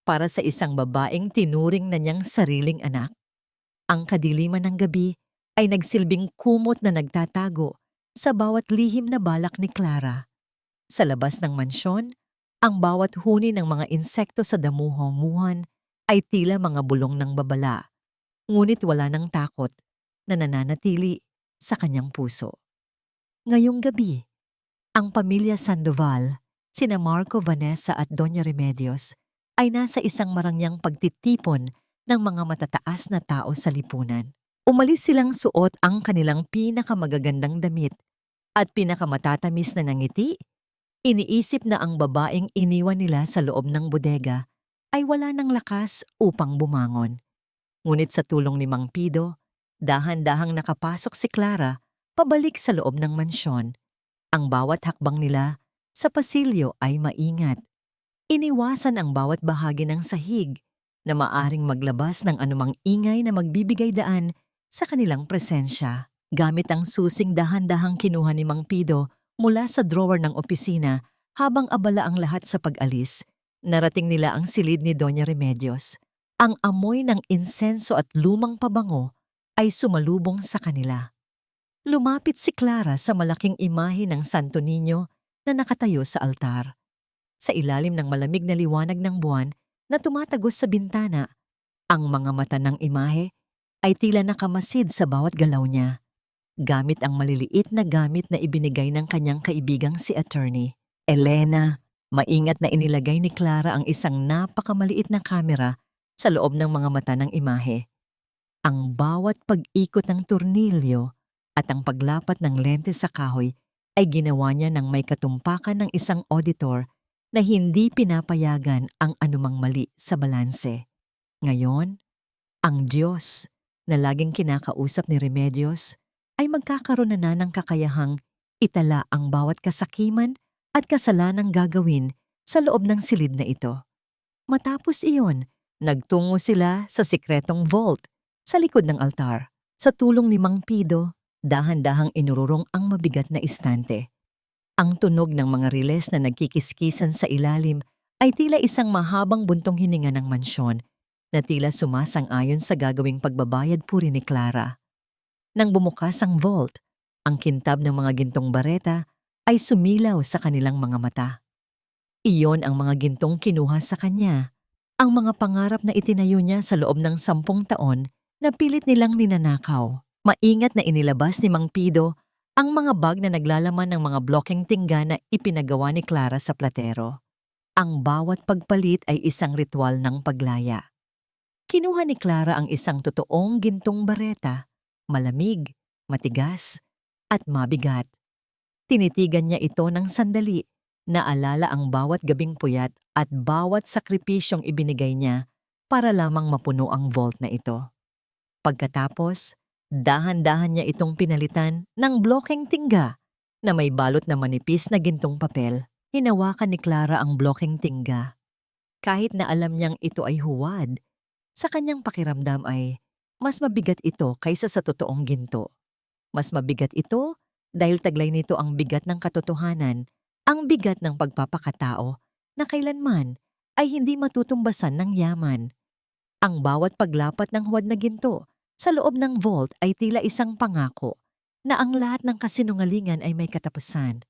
para sa isang babaeng tinuring na niyang sariling anak? Ang kadiliman ng gabi ay nagsilbing kumot na nagtatago sa bawat lihim na balak ni Clara. Sa labas ng mansyon, ang bawat huni ng mga insekto sa damuhanguhan ay tila mga bulong ng babala, ngunit wala ng takot na nananatili sa kanyang puso. Ngayong gabi, ang pamilya Sandoval, sina Marco, Vanessa at Doña Remedios, ay nasa isang marangyang pagtitipon ng mga matataas na tao sa lipunan. Umalis silang suot ang kanilang pinakamagagandang damit at pinakamatatamis na ngiti. Iniisip na ang babaeng iniwan nila sa loob ng bodega ay wala ng lakas upang bumangon. Ngunit sa tulong ni Mang Pido, dahan-dahang nakapasok si Clara pabalik sa loob ng mansyon. Ang bawat hakbang nila sa pasilyo ay maingat. Iniwasan ang bawat bahagi ng sahig na maaring maglabas ng anumang ingay na magbibigay daan sa kanilang presensya. Gamit ang susing dahan-dahang kinuha ni Mang Pido mula sa drawer ng opisina habang abala ang lahat sa pag-alis, narating nila ang silid ni Doña Remedios. Ang amoy ng insenso at lumang pabango ay sumalubong sa kanila. Lumapit si Clara sa malaking imahe ng Santo Niño na nakatayo sa altar. Sa ilalim ng malamig na liwanag ng buwan na tumatagos sa bintana, ang mga mata ng imahe ay tila nakamasid sa bawat galaw niya. Gamit ang maliliit na gamit na ibinigay ng kanyang kaibigang si Attorney Elena, maingat na inilagay ni Clara ang isang napakamaliit na kamera sa loob ng mga mata ng imahe. Ang bawat pag-ikot ng tornilyo at ang paglapat ng lente sa kahoy ay ginawa niya ng may katumpakan ng isang auditor na hindi pinapayagan ang anumang mali sa balanse. Ngayon, ang Diyos na laging kinakausap ni Remedios ay magkakaroon na ng kakayahang itala ang bawat kasakiman at kasalanang gagawin sa loob ng silid na ito. Matapos iyon, nagtungo sila sa sikretong vault sa likod ng altar. Sa tulong ni Mang Pido, dahan-dahang inururong ang mabigat na istante. Ang tunog ng mga riles na nagkikiskisan sa ilalim ay tila isang mahabang buntong hininga ng mansyon na tila sumasang-ayon sa gagawing pagbabayad puri ni Clara. Nang bumukas ang vault, ang kintab ng mga gintong bareta ay sumilaw sa kanilang mga mata. Iyon ang mga gintong kinuha sa kanya, ang mga pangarap na itinayo niya sa loob ng 10 taon na pilit nilang ninanakaw. Maingat na inilabas ni Mang Pido ang mga bag na naglalaman ng mga blocking tingga na ipinagawa ni Clara sa platero. Ang bawat pagpalit ay isang ritual ng paglaya. Kinuha ni Clara ang isang totoong gintong bareta, malamig, matigas, at mabigat. Tinitigan niya ito ng sandali, naalala ang bawat gabing puyat at bawat sakripisyong ibinigay niya para lamang mapuno ang vault na ito. Pagkatapos, dahan-dahan niya itong pinalitan ng blocking tingga na may balot na manipis na gintong papel. Hinawakan ni Clara ang blocking tingga. Kahit na alam niyang ito ay huwad, sa kanyang pakiramdam ay mas mabigat ito kaysa sa totoong ginto. Mas mabigat ito dahil taglay nito ang bigat ng katotohanan, ang bigat ng pagpapakatao na kailanman ay hindi matutumbasan ng yaman. Ang bawat paglapat ng huwad na ginto sa loob ng vault ay tila isang pangako na ang lahat ng kasinungalingan ay may katapusan.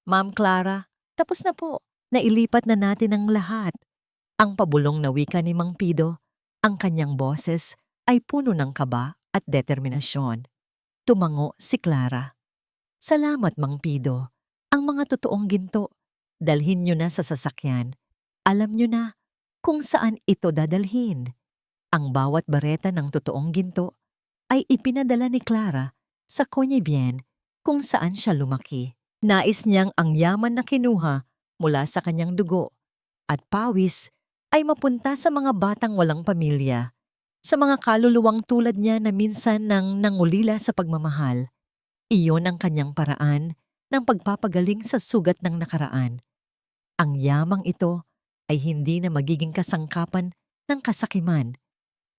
Ma'am Clara, tapos na po. Nailipat na natin ang lahat. Ang pabulong na wika ni Mang Pido, ang kanyang boses ay puno ng kaba at determinasyon. Tumango si Clara. Salamat, Mang Pido. Ang mga totoong ginto, dalhin niyo na sa sasakyan. Alam niyo na kung saan ito dadalhin. Ang bawat bareta ng totoong ginto ay ipinadala ni Clara sa Cognevien kung saan siya lumaki. Nais niyang ang yaman na kinuha mula sa kanyang dugo at pawis ay mapunta sa mga batang walang pamilya, sa mga kaluluwang tulad niya na minsan nang nangulila sa pagmamahal. Iyon ang kanyang paraan ng pagpapagaling sa sugat ng nakaraan. Ang yamang ito ay hindi na magiging kasangkapan ng kasakiman,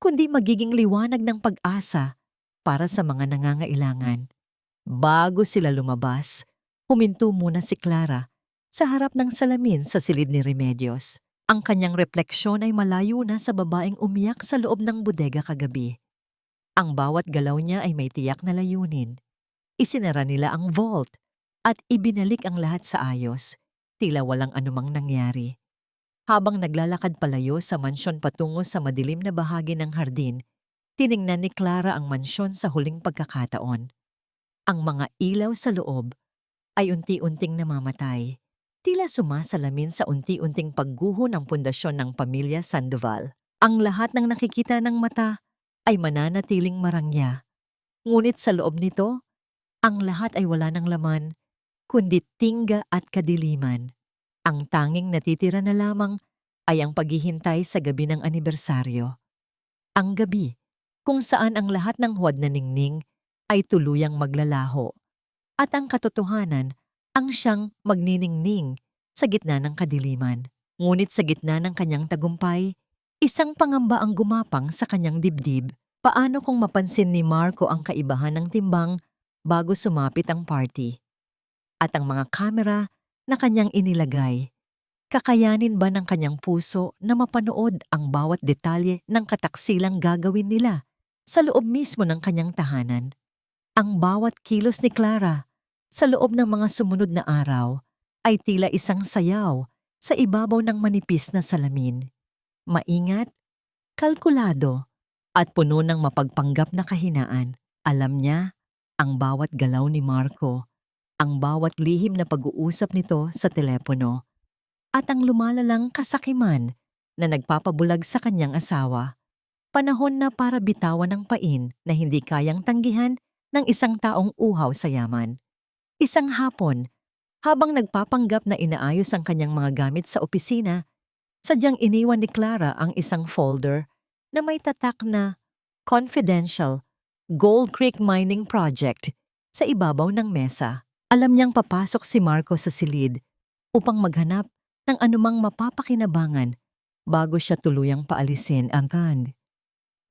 kundi magiging liwanag ng pag-asa para sa mga nangangailangan. Bago sila lumabas, huminto muna si Clara sa harap ng salamin sa silid ni Remedios. Ang kanyang refleksyon ay malayo na sa babaeng umiyak sa loob ng bodega kagabi. Ang bawat galaw niya ay may tiyak na layunin. Isinara nila ang vault at ibinalik ang lahat sa ayos, tila walang anumang nangyari. Habang naglalakad palayo sa mansyon patungo sa madilim na bahagi ng hardin, tiningnan ni Clara ang mansyon sa huling pagkakataon. Ang mga ilaw sa loob ay unti-unting namamatay, tila sumasalamin sa unti-unting pagguho ng pundasyon ng pamilya Sandoval. Ang lahat ng nakikita ng mata ay mananatiling marangya. Ngunit sa loob nito, ang lahat ay wala ng laman, kundi tingga at kadiliman. Ang tanging natitira na lamang ay ang paghihintay sa gabi ng anibersaryo. Ang gabi kung saan ang lahat ng huwad na ningning ay tuluyang maglalaho at ang katotohanan ang siyang magniningning sa gitna ng kadiliman. Ngunit sa gitna ng kanyang tagumpay, isang pangamba ang gumapang sa kanyang dibdib. Paano kung mapansin ni Marco ang kaibahan ng timbang bago sumapit ang party? At ang mga kamera na kanyang inilagay, kakayanin ba ng kanyang puso na mapanood ang bawat detalye ng kataksilang gagawin nila sa loob mismo ng kanyang tahanan? Ang bawat kilos ni Clara sa loob ng mga sumunod na araw ay tila isang sayaw sa ibabaw ng manipis na salamin. Maingat, kalkulado, at puno ng mapagpanggap na kahinaan. Alam niya ang bawat galaw ni Marco, ang bawat lihim na pag-uusap nito sa telepono, at ang lumalalang kasakiman na nagpapabulag sa kanyang asawa. Panahon na para bitawan ng pain na hindi kayang tanggihan ng isang taong uhaw sa yaman. Isang hapon, habang nagpapanggap na inaayos ang kanyang mga gamit sa opisina, sadyang iniwan ni Clara ang isang folder na may tatak na Confidential Gold Creek Mining Project sa ibabaw ng mesa. Alam niyang papasok si Marco sa silid, upang maghanap ng anumang mapapakinabangan bago siya tuluyang paalisin ang kan.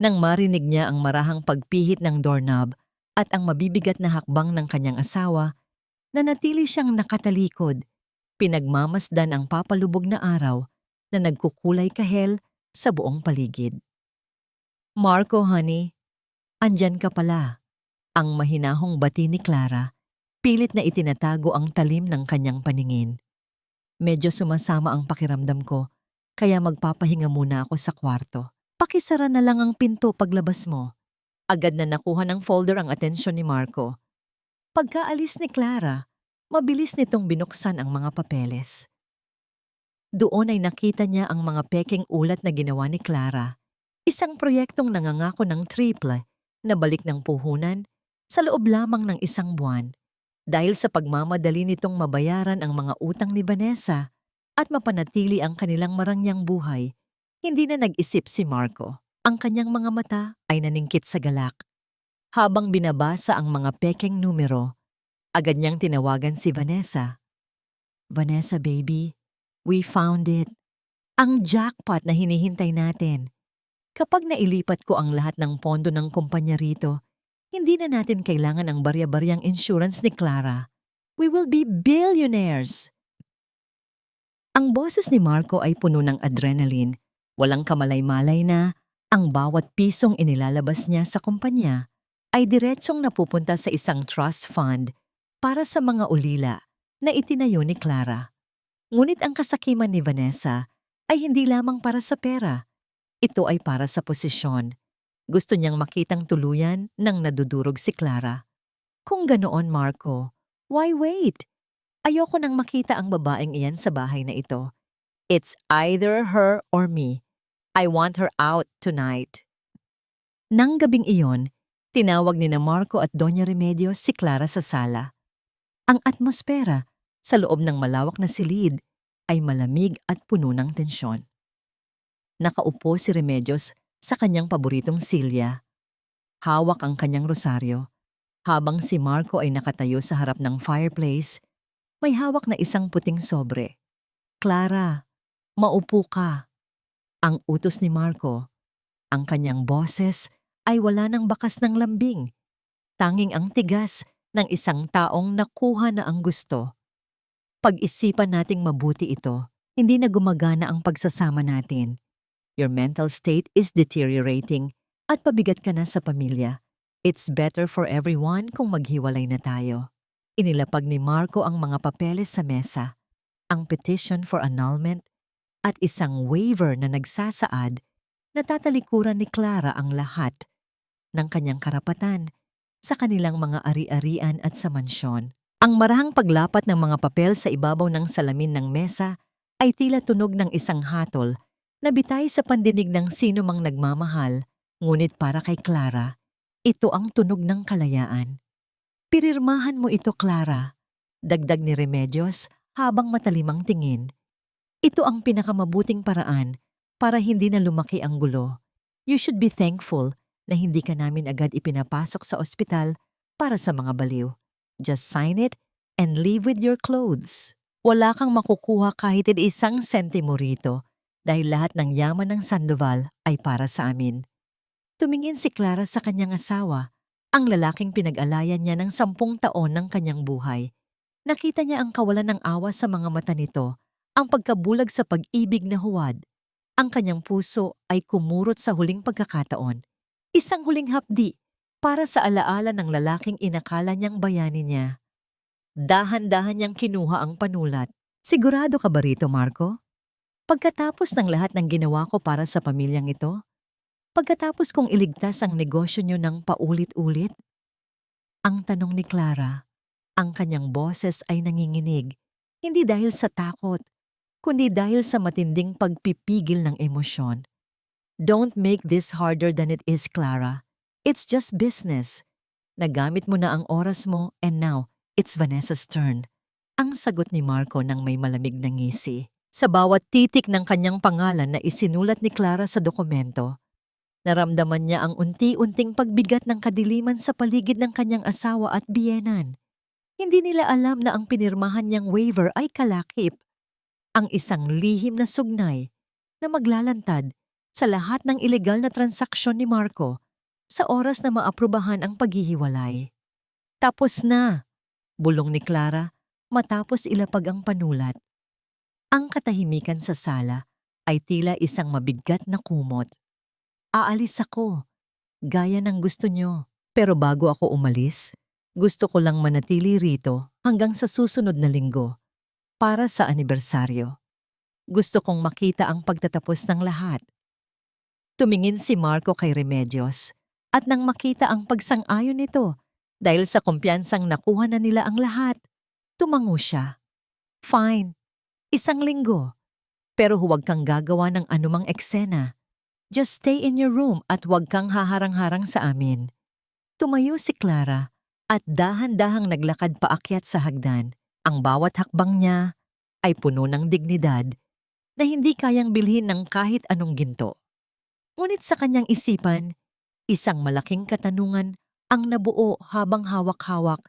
Nang marinig niya ang marahang pagpihit ng doorknob at ang mabibigat na hakbang ng kanyang asawa, nanatili siyang nakatalikod, pinagmamasdan ang papalubog na araw na nagkukulay kahel sa buong paligid. "Marco, honey, andyan ka pala." Ang mahinahong bati ni Clara, pilit na itinatago ang talim ng kanyang paningin. "Medyo sumasama ang pakiramdam ko, kaya magpapahinga muna ako sa kwarto. Pakisara na lang ang pinto paglabas mo." Agad na nakuha ng folder ang atensyon ni Marco. Pagkaalis ni Clara, mabilis nitong binuksan ang mga papeles. Doon ay nakita niya ang mga pekeng ulat na ginawa ni Clara. Isang proyektong nangangako ng triple na balik ng puhunan sa loob lamang ng 1 buwan. Dahil sa pagmamadali nitong mabayaran ang mga utang ni Vanessa at mapanatili ang kanilang marangyang buhay, hindi na nag-isip si Marco. Ang kanyang mga mata ay naningkit sa galak. Habang binabasa ang mga pekeng numero, agad niyang tinawagan si Vanessa. "Vanessa, baby, we found it. Ang jackpot na hinihintay natin. Kapag nailipat ko ang lahat ng pondo ng kumpanya rito, hindi na natin kailangan ang barya-baryang insurance ni Clara. We will be billionaires." Ang boses ni Marco ay puno ng adrenaline. Walang kamalay-malay na ang bawat pisong inilalabas niya sa kumpanya ay diretsong napupunta sa isang trust fund para sa mga ulila na itinayo ni Clara. Ngunit ang kasakiman ni Vanessa ay hindi lamang para sa pera. Ito ay para sa posisyon. Gusto niyang makitang tuluyan nang nadudurog si Clara. "Kung ganoon, Marco, why wait? Ayoko nang makita ang babaeng iyan sa bahay na ito. It's either her or me. I want her out tonight." Nang gabing iyon, tinawag ni na Marco at Doña Remedios si Clara sa sala. Ang atmosfera sa loob ng malawak na silid ay malamig at puno ng tensyon. Nakaupo si Remedios sa kanyang paboritong silya. Hawak ang kanyang rosaryo, habang si Marco ay nakatayo sa harap ng fireplace, may hawak na isang puting sobre. "Clara, maupo ka." Ang utos ni Marco. Ang kanyang boses ay wala ng bakas ng lambing. Tanging ang tigas ng isang taong nakuha na ang gusto. "Pag-isipan nating mabuti ito. Hindi na gumagana ang pagsasama natin. Your mental state is deteriorating at pabigat ka na sa pamilya. It's better for everyone kung maghiwalay na tayo." Inilapag ni Marco ang mga papeles sa mesa, ang petition for annulment at isang waiver na nagsasaad na tatalikuran ni Clara ang lahat ng kanyang karapatan sa kanilang mga ari-arian at sa mansyon. Ang marahang paglapat ng mga papel sa ibabaw ng salamin ng mesa ay tila tunog ng isang hatol na bitay sa pandinig ng sino mang nagmamahal, ngunit para kay Clara, ito ang tunog ng kalayaan. "Pirirmahan mo ito, Clara," dagdag ni Remedios habang matalimang tingin. "Ito ang pinakamabuting paraan para hindi na lumaki ang gulo. You should be thankful na hindi ka namin agad ipinapasok sa ospital para sa mga baliw. Just sign it and leave with your clothes. Wala kang makukuha kahit isang sentimo rito dahil lahat ng yaman ng Sandoval ay para sa amin." Tumingin si Clara sa kanyang asawa, ang lalaking pinag-alayan niya ng 10 taon ng kanyang buhay. Nakita niya ang kawalan ng awa sa mga mata nito, ang pagkabulag sa pag-ibig na huwad. Ang kanyang puso ay kumurot sa huling pagkakataon. Isang huling hapdi para sa alaala ng lalaking inakala niyang bayani niya. Dahan-dahan niyang kinuha ang panulat. "Sigurado ka ba rito, Marco? Pagkatapos ng lahat ng ginawa ko para sa pamilyang ito? Pagkatapos kong iligtas ang negosyo niyo ng paulit-ulit?" Ang tanong ni Clara. Ang kanyang boses ay nanginginig, hindi dahil sa takot, kundi dahil sa matinding pagpipigil ng emosyon. "Don't make this harder than it is, Clara. It's just business. Nagamit mo na ang oras mo and now it's Vanessa's turn." Ang sagot ni Marco nang may malamig na ngisi. Sa bawat titik ng kanyang pangalan na isinulat ni Clara sa dokumento, naramdaman niya ang unti-unting pagbigat ng kadiliman sa paligid ng kanyang asawa at biyenan. Hindi nila alam na ang pinirmahan niyang waiver ay kalakip ang isang lihim na sugnay na maglalantad sa lahat ng ilegal na transaksyon ni Marco sa oras na maaprubahan ang paghihiwalay. Tapos na, bulong ni Clara matapos ilapag ang panulat. Ang katahimikan sa sala ay tila isang mabigat na kumot. Aalis ako, gaya ng gusto nyo. Pero bago ako umalis, gusto ko lang manatili rito hanggang sa susunod na linggo para sa anibersaryo. Gusto kong makita ang pagtatapos ng lahat. Tumingin si Marco kay Remedios at nang makita ang pagsang-ayon nito dahil sa kumpiyansang nakuha na nila ang lahat, tumango siya. Fine, 1 linggo. Pero huwag kang gagawa ng anumang eksena. Just stay in your room at huwag kang haharang-harang sa amin. Tumayo si Clara at dahan-dahang naglakad paakyat sa hagdan. Ang bawat hakbang niya ay puno ng dignidad na hindi kayang bilhin ng kahit anong ginto. Ngunit sa kanyang isipan, isang malaking katanungan ang nabuo habang hawak-hawak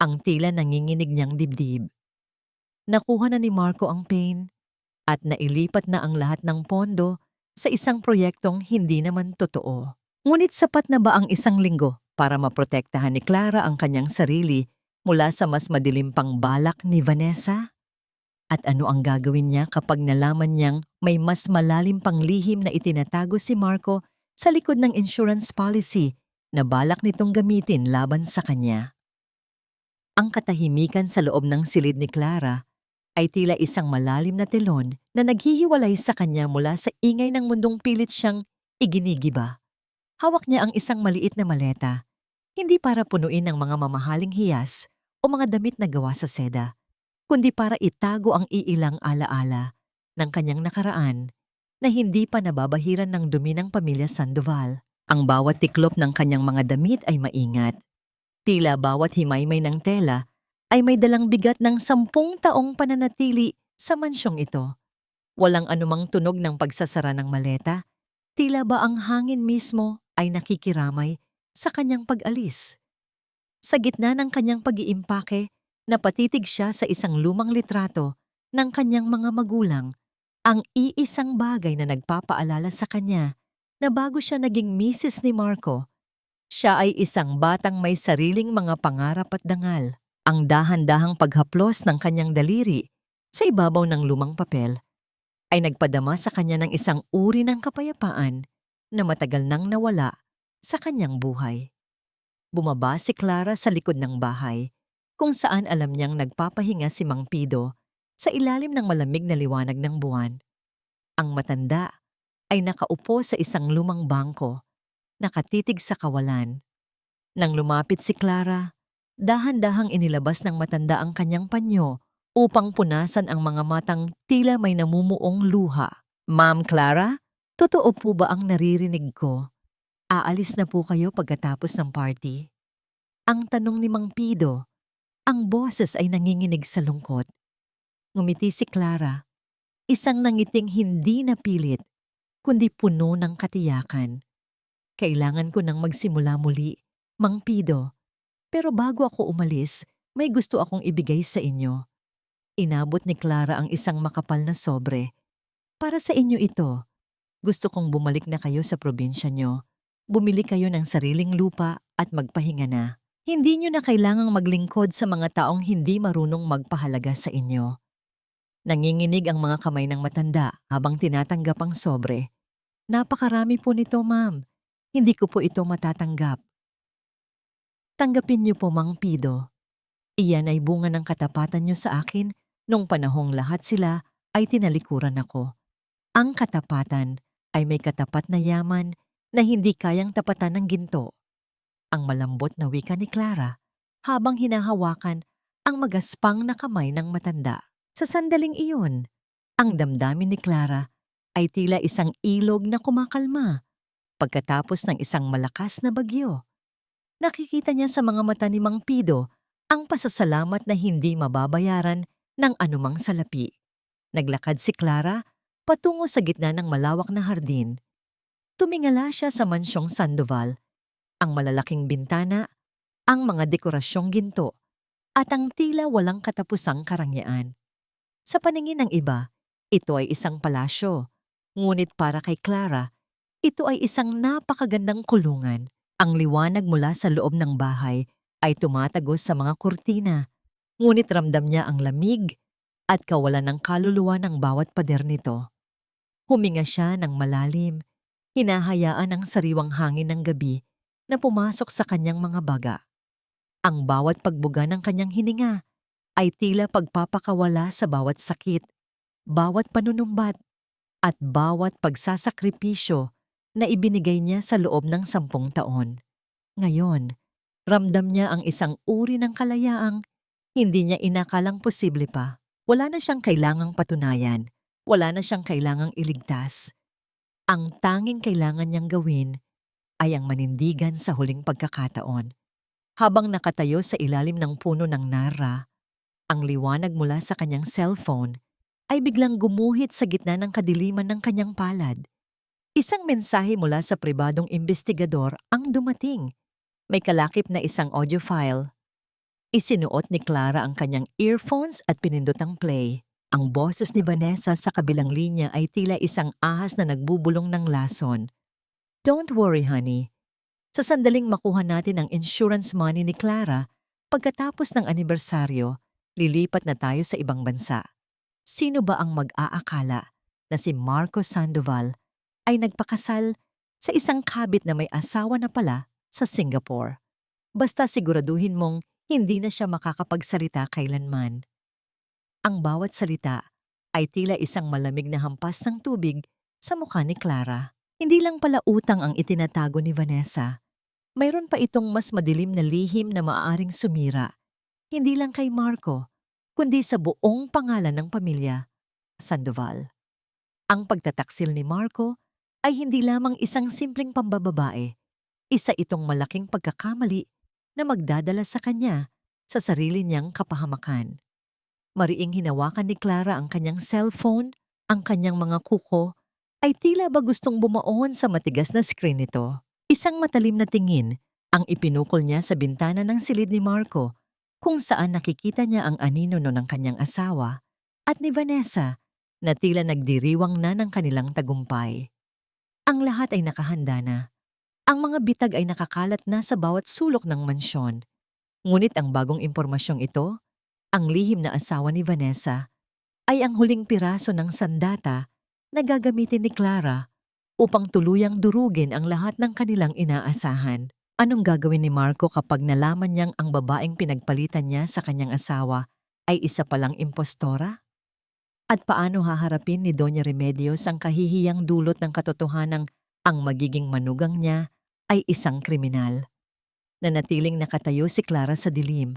ang tila nanginginig niyang dibdib. Nakuha na ni Marco ang pain at nailipat na ang lahat ng pondo sa isang proyektong hindi naman totoo. Ngunit sapat na ba ang 1 linggo para maprotektahan ni Clara ang kanyang sarili mula sa mas madilim pang balak ni Vanessa? At ano ang gagawin niya kapag nalaman niyang may mas malalim pang lihim na itinatago si Marco sa likod ng insurance policy na balak nitong gamitin laban sa kanya? Ang katahimikan sa loob ng silid ni Clara ay tila isang malalim na telon na naghihiwalay sa kanya mula sa ingay ng mundong pilit siyang iginigiba. Hawak niya ang isang maliit na maleta, hindi para punuin ng mga mamahaling hiyas o mga damit na gawa sa seda, kundi para itago ang iilang alaala ng kanyang nakaraan na hindi pa nababahiran ng dumi ng pamilya Sandoval. Ang bawat tiklop ng kanyang mga damit ay maingat. Tila bawat himaymay ng tela ay may dalang bigat ng 10 taong pananatili sa mansyong ito. Walang anumang tunog ng pagsasara ng maleta, tila ba ang hangin mismo ay nakikiramay sa kanyang pag-alis. Sa gitna ng kanyang pag-iimpake, napatitig siya sa isang lumang litrato ng kanyang mga magulang, ang iisang bagay na nagpapaalala sa kanya na bago siya naging misis ni Marco, siya ay isang batang may sariling mga pangarap at dangal. Ang dahan-dahang paghaplos ng kanyang daliri sa ibabaw ng lumang papel ay nagpadama sa kanya ng isang uri ng kapayapaan na matagal nang nawala sa kanyang buhay. Bumaba si Clara sa likod ng bahay kung saan alam niyang nagpapahinga si Mang Pido sa ilalim ng malamig na liwanag ng buwan. Ang matanda ay nakaupo sa isang lumang bangko, nakatitig sa kawalan. Nang lumapit si Clara, dahan-dahang inilabas ng matanda ang kanyang panyo upang punasan ang mga matang tila may namumuong luha. Ma'am Clara, totoo po ba ang naririnig ko? Aalis na po kayo pagkatapos ng party? Ang tanong ni Mang Pido, ang boses ay nanginginig sa lungkot. Ngumiti si Clara, isang nangiting hindi napilit, kundi puno ng katiyakan. Kailangan ko nang magsimula muli, Mang Pido. Pero bago ako umalis, may gusto akong ibigay sa inyo. Inabot ni Clara ang isang makapal na sobre. Para sa inyo ito. Gusto kong bumalik na kayo sa probinsya nyo. Bumili kayo ng sariling lupa at magpahinga na. Hindi nyo na kailangang maglingkod sa mga taong hindi marunong magpahalaga sa inyo. Nanginginig ang mga kamay ng matanda habang tinatanggap ang sobre. Napakarami po nito, ma'am. Hindi ko po ito matatanggap. Tanggapin niyo po, Mang Pido. Iyan ay bunga ng katapatan niyo sa akin nung panahong lahat sila ay tinalikuran ako. Ang katapatan ay may katapat na yaman na hindi kayang tapatan ng ginto. Ang malambot na wika ni Clara habang hinahawakan ang magaspang na kamay ng matanda. Sa sandaling iyon, ang damdamin ni Clara ay tila isang ilog na kumakalma pagkatapos ng isang malakas na bagyo. Nakikita niya sa mga mata ni Mang Pido ang pasasalamat na hindi mababayaran ng anumang salapi. Naglakad si Clara patungo sa gitna ng malawak na hardin. Tumingala siya sa mansyong Sandoval, ang malalaking bintana, ang mga dekorasyong ginto, at ang tila walang katapusang karangyaan. Sa paningin ng iba, Ito ay isang palasyo. Ngunit para kay Clara, ito ay isang napakagandang kulungan. Ang liwanag mula sa loob ng bahay ay tumatagos sa mga kurtina, ngunit ramdam niya ang lamig at kawalan ng kaluluwa ng bawat pader nito. Huminga siya ng malalim, hinahayaan ang sariwang hangin ng gabi na pumasok sa kanyang mga baga. Ang bawat pagbuga ng kanyang hininga ay tila pagpapakawala sa bawat sakit, bawat panunumbat, at bawat pagsasakripisyo na ibinigay niya sa loob ng 10 taon. Ngayon, ramdam niya ang isang uri ng kalayaang hindi niya inakalang posible pa. Wala na siyang kailangang patunayan, wala na siyang kailangang iligtas. Ang tanging kailangan niyang gawin ay ang manindigan sa huling pagkakataon. Habang nakatayo sa ilalim ng puno ng nara, ang liwanag mula sa kanyang cellphone ay biglang gumuhit sa gitna ng kadiliman ng kanyang palad. Isang mensahe mula sa pribadong investigador ang dumating. May kalakip na isang audio file. Isinuot ni Clara ang kanyang earphones at pinindot ang play. Ang boses ni Vanessa sa kabilang linya ay tila isang ahas na nagbubulong ng lason. Don't worry, honey. Sa sandaling makuha natin ang insurance money ni Clara, pagkatapos ng anibersaryo, lilipat na tayo sa ibang bansa. Sino ba ang mag-aakala na si Marco Sandoval ay nagpakasal sa isang kabit na may asawa na pala sa Singapore? Basta siguraduhin mong hindi na siya makakapagsalita kailanman. Ang bawat salita ay tila isang malamig na hampas ng tubig sa mukha ni Clara. Hindi lang pala utang ang itinatago ni Vanessa. Mayroon pa itong mas madilim na lihim na maaaring sumira. Hindi lang kay Marco, kundi sa buong pangalan ng pamilya, Sandoval. Ang pagtataksil ni Marco ay hindi lamang isang simpleng pambababae. Isa itong malaking pagkakamali na magdadala sa kanya sa sarili niyang kapahamakan. Mariing hinawakan ni Clara ang kanyang cellphone, ang kanyang mga kuko, ay tila ba gustong bumaon sa matigas na screen nito. Isang matalim na tingin ang ipinukol niya sa bintana ng silid ni Marco, kung saan nakikita niya ang anino ng kanyang asawa at ni Vanessa na tila nagdiriwang na ng kanilang tagumpay. Ang lahat ay nakahanda na. Ang mga bitag ay nakakalat na sa bawat sulok ng mansyon. Ngunit ang bagong impormasyong ito, ang lihim na asawa ni Vanessa, ay ang huling piraso ng sandata na gagamitin ni Clara upang tuluyang durugin ang lahat ng kanilang inaasahan. Anong gagawin ni Marco kapag nalaman niyang ang babaeng pinagpalitan niya sa kanyang asawa ay isa palang impostora? At paano haharapin ni Doña Remedios ang kahihiyang dulot ng katotohanang ang magiging manugang niya ay isang kriminal? Nanatiling nakatayo si Clara sa dilim.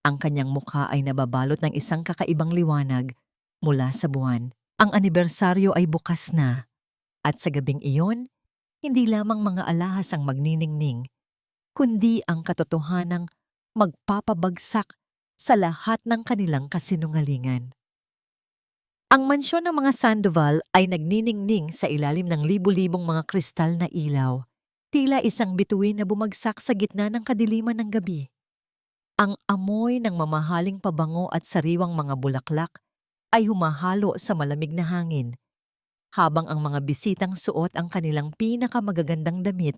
Ang kanyang mukha ay nababalot ng isang kakaibang liwanag mula sa buwan. Ang anibersaryo ay bukas na. At sa gabing iyon, hindi lamang mga alahas ang magniningning, kundi ang katotohanang magpapabagsak sa lahat ng kanilang kasinungalingan. Ang mansyon ng mga Sandoval ay nagniningning sa ilalim ng libu-libong mga kristal na ilaw, tila isang bituin na bumagsak sa gitna ng kadiliman ng gabi. Ang amoy ng mamahaling pabango at sariwang mga bulaklak ay humahalo sa malamig na hangin, habang ang mga bisitang suot ang kanilang pinakamagagandang damit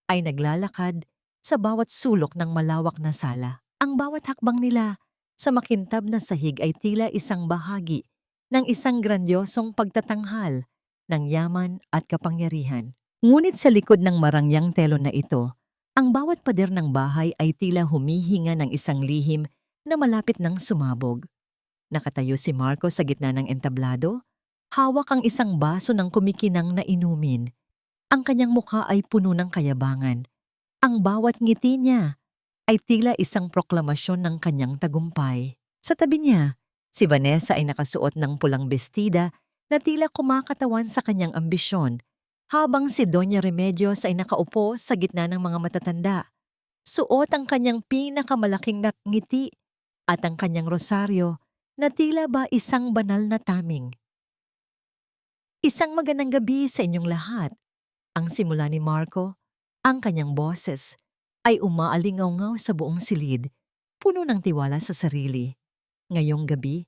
ay naglalakad sa bawat sulok ng malawak na sala. Ang bawat hakbang nila sa makintab na sahig ay tila isang bahagi ng isang grandiosong pagtatanghal ng yaman at kapangyarihan. Ngunit sa likod ng marangyang telo na ito, ang bawat pader ng bahay ay tila humihinga ng isang lihim na malapit ng sumabog. Nakatayo si Marco sa gitna ng entablado, hawak ang isang baso ng kumikinang na inumin. Ang kanyang mukha ay puno ng kayabangan. Ang bawat ngiti niya ay tila isang proklamasyon ng kanyang tagumpay. Sa tabi niya, si Vanessa ay nakasuot ng pulang bestida na tila kumakatawan sa kanyang ambisyon, habang si Doña Remedios ay nakaupo sa gitna ng mga matatanda. Suot ang kanyang pinakamalaking ngiti at ang kanyang rosaryo na tila ba isang banal na taming. Isang magandang gabi sa inyong lahat. Ang simula ni Marco, ang kanyang boses, ay umaalingaw-ngaw sa buong silid, puno ng tiwala sa sarili. Ngayong gabi,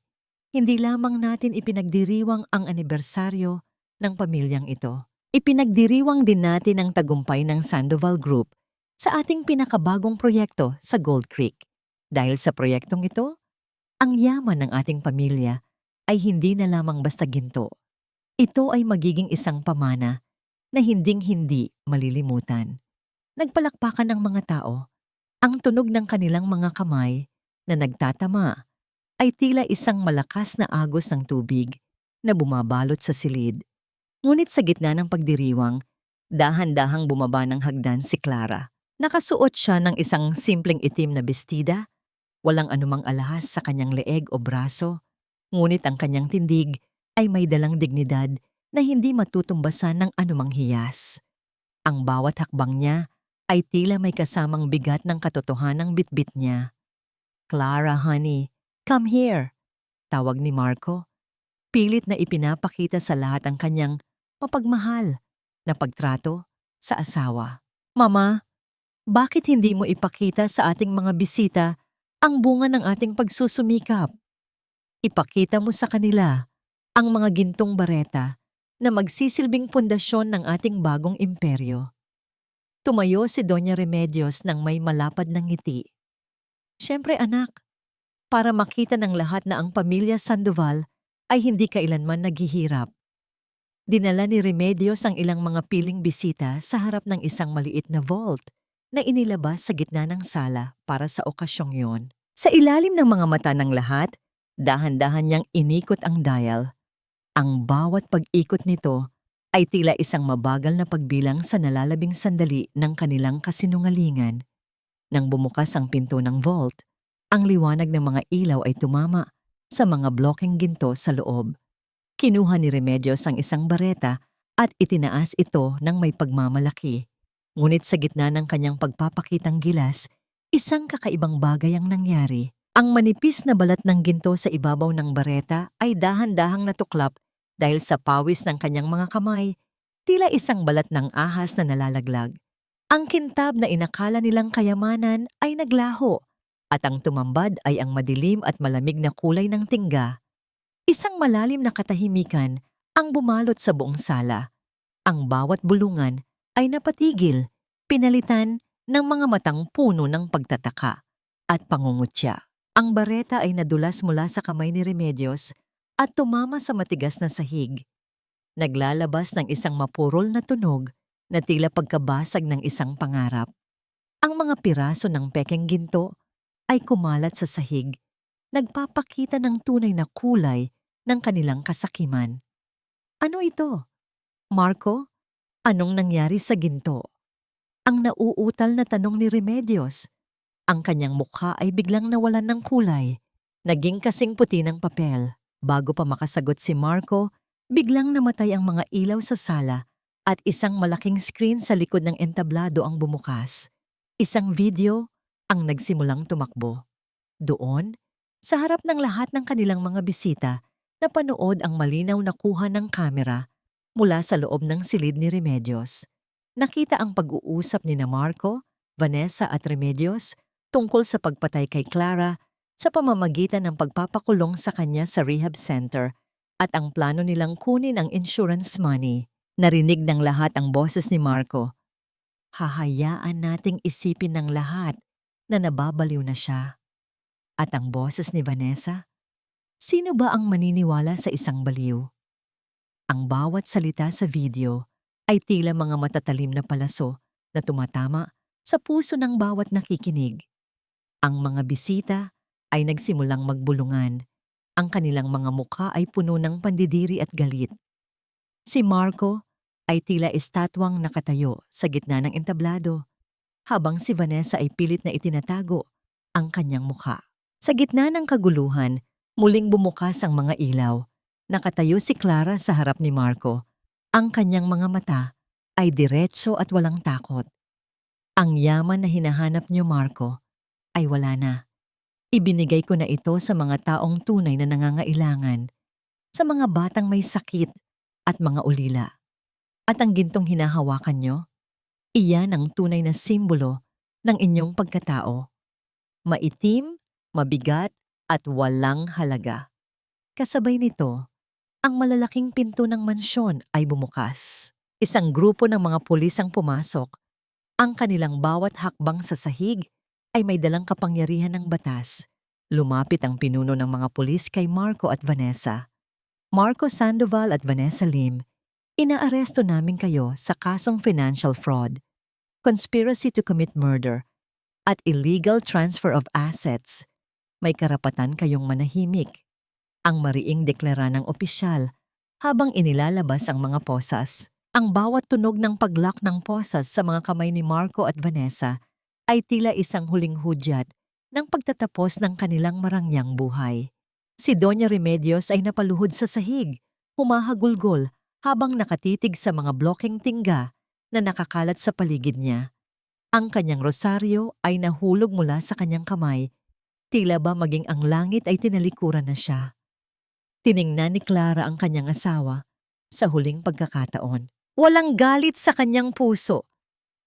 Hindi lamang natin ipinagdiriwang ang anibersaryo ng pamilyang ito. Ipinagdiriwang din natin ang tagumpay ng Sandoval Group sa ating pinakabagong proyekto sa Gold Creek. Dahil sa proyektong ito, ang yaman ng ating pamilya ay hindi na lamang basta ginto. Ito ay magiging isang pamana na hinding-hindi malilimutan. Nagpalakpakan ng mga tao. Ang tunog ng kanilang mga kamay na nagtatama ay tila isang malakas na agos ng tubig na bumabalot sa silid. Ngunit sa gitna ng pagdiriwang, dahan-dahang bumaba ng hagdan si Clara. Nakasuot siya ng isang simpleng itim na bestida, walang anumang alahas sa kanyang leeg o braso, ngunit ang kanyang tindig ay may dalang dignidad na hindi matutumbasan ng anumang hiyas. Ang bawat hakbang niya ay tila may kasamang bigat ng katotohanang bitbit niya. "Clara, honey, come here," tawag ni Marco. Pilit na ipinapakita sa lahat ang kanyang mapagmahal na pagtrato sa asawa. "Mama, bakit hindi mo ipakita sa ating mga bisita ang bunga ng ating pagsusumikap? Ipakita mo sa kanila ang mga gintong bareta na magsisilbing pundasyon ng ating bagong imperyo." Tumayo si Doña Remedios nang may malapad ng ngiti. "Siyempre anak, para makita ng lahat na ang pamilya Sandoval ay hindi kailanman naghihirap." Dinala ni Remedios ang ilang mga piling bisita sa harap ng isang maliit na vault na inilabas sa gitna ng sala para sa okasyong yon. Sa ilalim ng mga mata ng lahat, dahan-dahan niyang inikot ang dial. Ang bawat pag-ikot nito ay tila isang mabagal na pagbilang sa nalalabing sandali ng kanilang kasinungalingan. Nang bumukas ang pinto ng vault, ang liwanag ng mga ilaw ay tumama sa mga blokeng ginto sa loob. Kinuha ni Remedios ang isang bareta at itinaas ito ng may pagmamalaki. Ngunit sa gitna ng kanyang pagpapakitang gilas, isang kakaibang bagay ang nangyari. Ang manipis na balat ng ginto sa ibabaw ng bareta ay dahan-dahang natuklap dahil sa pawis ng kanyang mga kamay, tila isang balat ng ahas na nalalaglag. Ang kintab na inakala nilang kayamanan ay naglaho at ang tumambad ay ang madilim at malamig na kulay ng tingga. Isang malalim na katahimikan ang bumalot sa buong sala. Ang bawat bulungan ay napatigil, pinalitan ng mga matang puno ng pagtataka at pangungutya. Ang bareta ay nadulas mula sa kamay ni Remedios at tumama sa matigas na sahig. Naglalabas ng isang mapurol na tunog na tila pagkabasag ng isang pangarap. Ang mga piraso ng pekeng ginto ay kumalat sa sahig, nagpapakita ng tunay na kulay ng kanilang kasakiman. "Ano ito? Marco, anong nangyari sa ginto?" Ang nauutal na tanong ni Remedios. Ang kanyang mukha ay biglang nawalan ng kulay, naging kasing puti ng papel. Bago pa makasagot si Marco, biglang namatay ang mga ilaw sa sala at isang malaking screen sa likod ng entablado ang bumukas. Isang video ang nagsimulang tumakbo. Doon, sa harap ng lahat ng kanilang mga bisita, napanood ang malinaw na kuha ng kamera mula sa loob ng silid ni Remedios. Nakita ang pag-uusap ni Marco, Vanessa at Remedios tungkol sa pagpatay kay Clara sa pamamagitan ng pagpapakulong sa kanya sa rehab center at ang plano nilang kunin ang insurance money. Narinig ng lahat ang boses ni Marco. Hahayaan nating isipin ng lahat na nababaliw na siya. At ang boses ni Vanessa, sino ba ang maniniwala sa isang baliw? Ang bawat salita sa video ay tila mga matatalim na palaso na tumatama sa puso ng bawat nakikinig. Ang mga bisita ay nagsimulang magbulungan. Ang kanilang mga mukha ay puno ng pandidiri at galit. Si Marco ay tila estatwang nakatayo sa gitna ng entablado, habang si Vanessa ay pilit na itinatago ang kanyang mukha. Sa gitna ng kaguluhan, muling bumukas ang mga ilaw. Nakatayo si Clara sa harap ni Marco. Ang kanyang mga mata ay diretso at walang takot. Ang yaman na hinahanap niyo, Marco, ay wala na. Ibinigay ko na ito sa mga taong tunay na nangangailangan, sa mga batang may sakit at mga ulila. At ang gintong hinahawakan nyo, iyan ang tunay na simbolo ng inyong pagkatao. Maitim, mabigat at walang halaga. Kasabay nito, ang malalaking pinto ng mansyon ay bumukas. Isang grupo ng mga pulis ang pumasok. Ang kanilang bawat hakbang sa sahig ay may dalang kapangyarihan ng batas. Lumapit ang pinuno ng mga pulis kay Marco at Vanessa. Marco Sandoval at Vanessa Lim, inaaresto namin kayo sa kasong financial fraud, conspiracy to commit murder, at illegal transfer of assets. May karapatan kayong manahimik. Ang mariing deklara ng opisyal habang inilalabas ang mga posas. Ang bawat tunog ng paglak ng posas sa mga kamay ni Marco at Vanessa ay tila isang huling hudyat ng pagtatapos ng kanilang marangyang buhay. Si Doña Remedios ay napaluhod sa sahig, humahagulgol habang nakatitig sa mga blokeng tingga na nakakalat sa paligid niya. Ang kanyang rosaryo ay nahulog mula sa kanyang kamay, tila ba maging ang langit ay tinalikuran na siya. Tiningnan ni Clara ang kanyang asawa sa huling pagkakataon. Walang galit sa kanyang puso,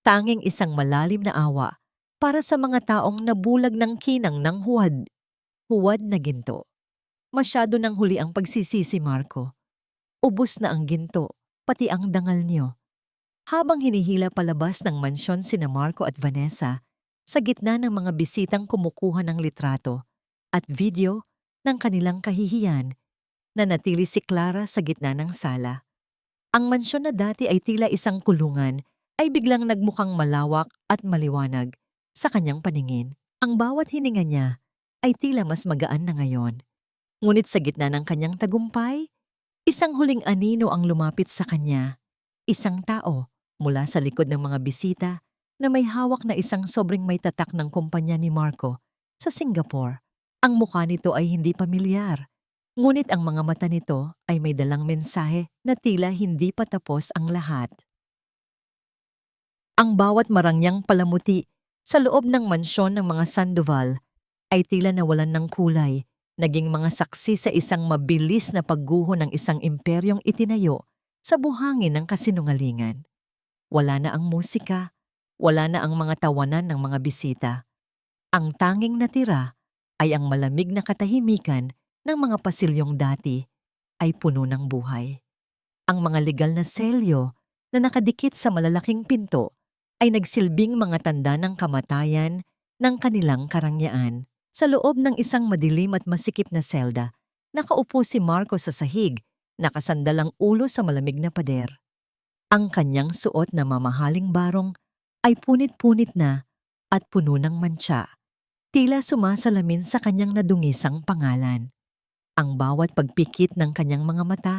tanging isang malalim na awa para sa mga taong nabulag ng kinang ng huwad. Huwad na ginto. Masyado nang huli ang pagsisisi, Marco. Ubos na ang ginto, pati ang dangal niyo. Habang hinihila palabas ng mansyon sina Marco at Vanessa, sa gitna ng mga bisitang kumukuha ng litrato at video ng kanilang kahihiyan, nanatili si Clara sa gitna ng sala. Ang mansyon na dati ay tila isang kulungan ay biglang nagmukhang malawak at maliwanag sa kanyang paningin. Ang bawat hininga niya ay tila mas magaan na ngayon. Ngunit sa gitna ng kanyang tagumpay, isang huling anino ang lumapit sa kanya. Isang tao mula sa likod ng mga bisita na may hawak na isang sobrang may tatak ng kumpanya ni Marco sa Singapore. Ang mukha nito ay hindi pamilyar. Ngunit ang mga mata nito ay may dalang mensahe na tila hindi pa tapos ang lahat. Ang bawat marangyang palamuti sa loob ng mansyon ng mga Sandoval ay tila nawalan ng kulay, naging mga saksi sa isang mabilis na pagguho ng isang imperyong itinayo sa buhangin ng kasinungalingan. Wala na ang musika, wala na ang mga tawanan ng mga bisita. Ang tanging natira ay ang malamig na katahimikan ng mga pasilyong dati ay puno ng buhay. Ang mga legal na selyo na nakadikit sa malalaking pinto ay nagsilbing mga tanda ng kamatayan ng kanilang karangyaan. Sa loob ng isang madilim at masikip na selda, nakaupo si Marco sa sahig, nakasandal ang ulo sa malamig na pader. Ang kanyang suot na mamahaling barong ay punit-punit na at puno ng mantsa, tila sumasalamin sa kanyang nadungisang pangalan. Ang bawat pagpikit ng kanyang mga mata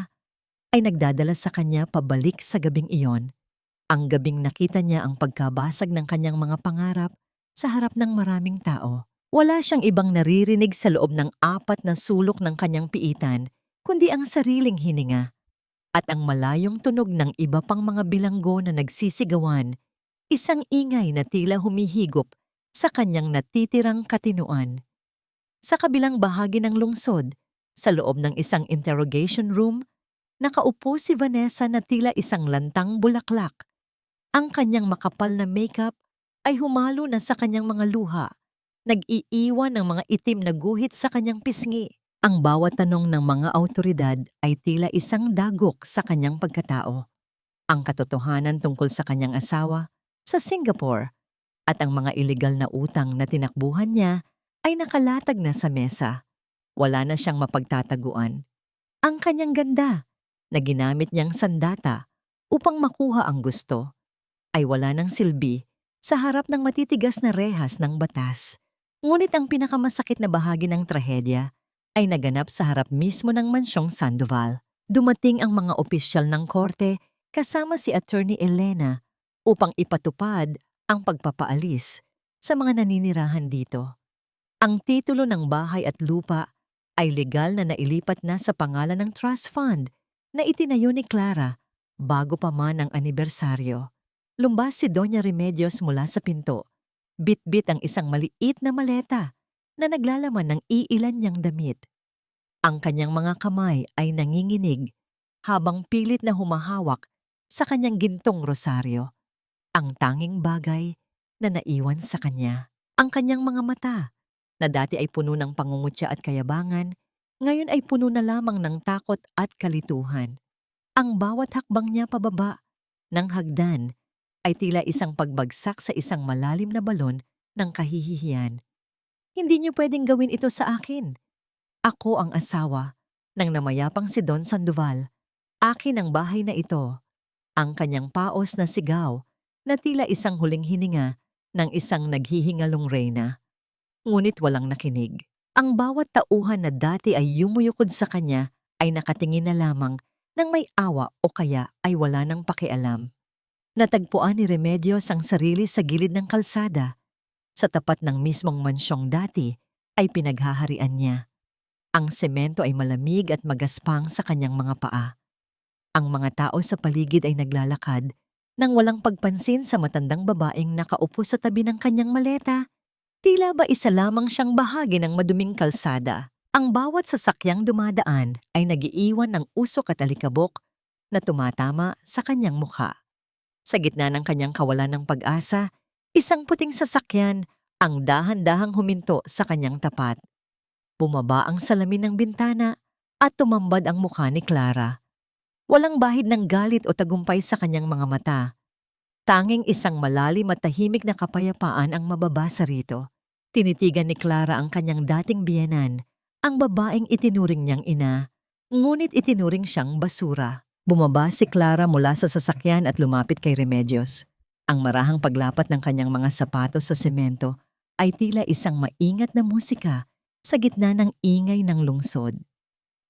ay nagdadala sa kanya pabalik sa gabing iyon. Ang gabing nakita niya ang pagkabasag ng kanyang mga pangarap sa harap ng maraming tao. Wala siyang ibang naririnig sa loob ng 4 na sulok ng kanyang piitan, kundi ang sariling hininga. At ang malayong tunog ng iba pang mga bilanggo na nagsisigawan, isang ingay na tila humihigop sa kanyang natitirang katinuan. Sa kabilang bahagi ng lungsod, sa loob ng isang interrogation room, nakaupo si Vanessa na tila isang lantang bulaklak. Ang kanyang makapal na makeup ay humalo na sa kanyang mga luha, nag-iiwan ng mga itim na guhit sa kanyang pisngi. Ang bawat tanong ng mga awtoridad ay tila isang dagok sa kanyang pagkatao. Ang katotohanan tungkol sa kanyang asawa sa Singapore at ang mga ilegal na utang na tinakbuhan niya ay nakalatag na sa mesa. Wala na siyang mapagtataguan. Ang kanyang ganda na ginamit niyang sandata upang makuha ang gusto ay wala ng silbi sa harap ng matitigas na rehas ng batas. Ngunit ang pinakamasakit na bahagi ng trahedya ay naganap sa harap mismo ng mansyong Sandoval. Dumating ang mga opisyal ng korte kasama si Attorney Elena upang ipatupad ang pagpapaalis sa mga naninirahan dito. Ang titulo ng bahay at lupa ay legal na nailipat na sa pangalan ng trust fund na itinayo ni Clara bago pa man ang anibersaryo. Lumbas si Doña Remedios mula sa pinto. Bit-bit ang isang maliit na maleta na naglalaman ng iilan niyang damit. Ang kanyang mga kamay ay nanginginig habang pilit na humahawak sa kanyang gintong rosaryo. Ang tanging bagay na naiwan sa kanya. Ang kanyang mga mata na dati ay puno ng pangungutya at kayabangan, Ngayon ay puno na lamang ng takot at kalituhan. Ang bawat hakbang niya pababa ng hagdan ay tila isang pagbagsak sa isang malalim na balon ng kahihiyan. Hindi niyo pwedeng gawin ito sa akin. Ako ang asawa ng namayapang si Don Sandoval. Akin ang bahay na ito. Ang kanyang paos na sigaw na tila isang huling hininga ng isang naghihingalong reyna. Ngunit walang nakinig. Ang bawat tauhan na dati ay yumuyukod sa kanya ay nakatingin na lamang ng may awa o kaya ay wala nang pakialam. Natagpuan ni Remedios ang sarili sa gilid ng kalsada. Sa tapat ng mismong mansyong dati ay pinaghaharian niya. Ang semento ay malamig at magaspang sa kanyang mga paa. Ang mga tao sa paligid ay naglalakad nang walang pagpansin sa matandang babaeng nakaupo sa tabi ng kanyang maleta. Tila ba isa lamang siyang bahagi ng maduming kalsada. Ang bawat sasakyang dumadaan ay nagiiwan ng usok at alikabok na tumatama sa kanyang mukha. Sa gitna ng kanyang kawalan ng pag-asa, isang puting sasakyan ang dahan-dahang huminto sa kanyang tapat. Bumaba ang salamin ng bintana at tumambad ang mukha ni Clara. Walang bahid ng galit o tagumpay sa kanyang mga mata. Tanging isang malalim at tahimik na kapayapaan ang mababasa rito. Tinitigan ni Clara ang kanyang dating biyenan, ang babaeng itinuring niyang ina, ngunit itinuring siyang basura. Bumaba si Clara mula sa sasakyan at lumapit kay Remedios. Ang marahang paglapat ng kanyang mga sapatos sa semento ay tila isang maingat na musika sa gitna ng ingay ng lungsod.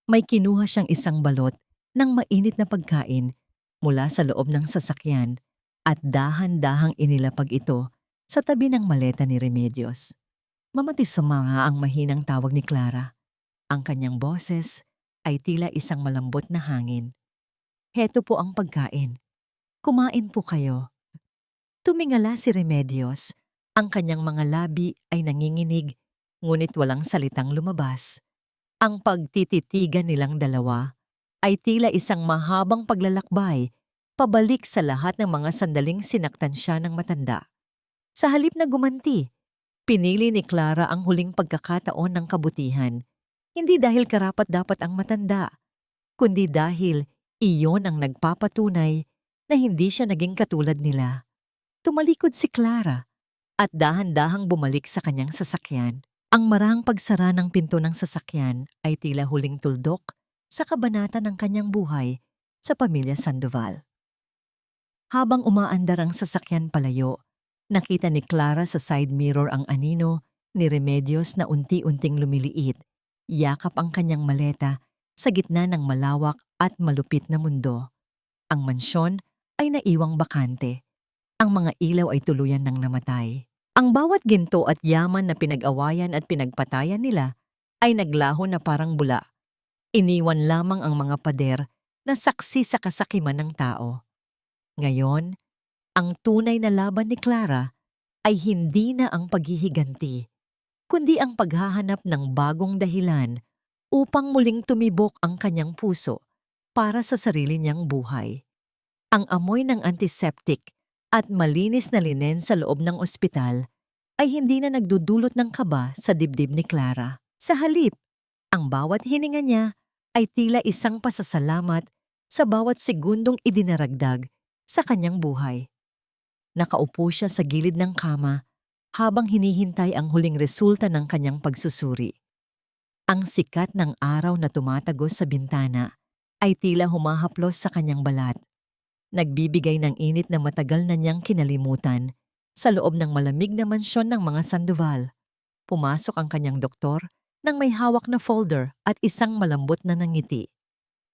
May kinuha siyang isang balot ng mainit na pagkain mula sa loob ng sasakyan at dahan-dahang inilapag ito sa tabi ng maleta ni Remedios. Mamatisama ang mahinang tawag ni Clara. Ang kanyang boses ay tila isang malambot na hangin. Heto po ang pagkain. Kumain po kayo. Tumingala si Remedios. Ang kanyang mga labi ay nanginginig, ngunit walang salitang lumabas. Ang pagtititigan nilang dalawa ay tila isang mahabang paglalakbay pabalik sa lahat ng mga sandaling sinaktan siya ng matanda. Sa halip na gumanti, pinili ni Clara ang huling pagkakataon ng kabutihan, hindi dahil karapat-dapat ang matanda, kundi dahil iyon ang nagpapatunay na hindi siya naging katulad nila. Tumalikod si Clara at dahan-dahang bumalik sa kanyang sasakyan. Ang marahang pagsara ng pinto ng sasakyan ay tila huling tuldok sa kabanata ng kanyang buhay sa pamilya Sandoval. Habang umaandar ang sasakyan palayo, nakita ni Clara sa side mirror ang anino ni Remedios na unti-unting lumiliit. Yakap ang kanyang maleta sa gitna ng malawak at malupit na mundo. Ang mansyon ay naiwang bakante. Ang mga ilaw ay tuluyan ng namatay. Ang bawat ginto at yaman na pinag-awayan at pinagpatayan nila ay naglaho na parang bula. Iniwan lamang ang mga pader na saksi sa kasakiman ng tao. Ngayon, ang tunay na laban ni Clara ay hindi na ang paghihiganti, kundi ang paghahanap ng bagong dahilan upang muling tumibok ang kanyang puso para sa sarili niyang buhay. Ang amoy ng antiseptic at malinis na linen sa loob ng ospital ay hindi na nagdudulot ng kaba sa dibdib ni Clara. Sa halip, ang bawat hininga niya ay tila isang pasasalamat sa bawat segundong idinaragdag sa kanyang buhay. Nakaupo siya sa gilid ng kama habang hinihintay ang huling resulta ng kanyang pagsusuri. Ang sikat ng araw na tumatagos sa bintana ay tila humahaplos sa kanyang balat. Nagbibigay ng init na matagal na niyang kinalimutan sa loob ng malamig na mansyon ng mga Sandoval. Pumasok ang kanyang doktor nang may hawak na folder at isang malambot na ngiti.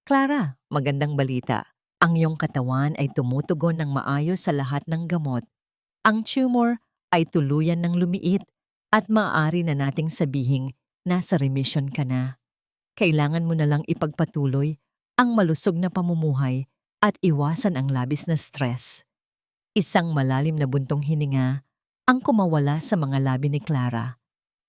Clara, magandang balita. Ang iyong katawan ay tumutugon ng maayos sa lahat ng gamot. Ang tumor ay tuluyan ng lumiit at maaari na nating sabihing nasa remission ka na. Kailangan mo na lang ipagpatuloy ang malusog na pamumuhay at iwasan ang labis na stress. Isang malalim na buntong hininga ang kumawala sa mga labi ni Clara.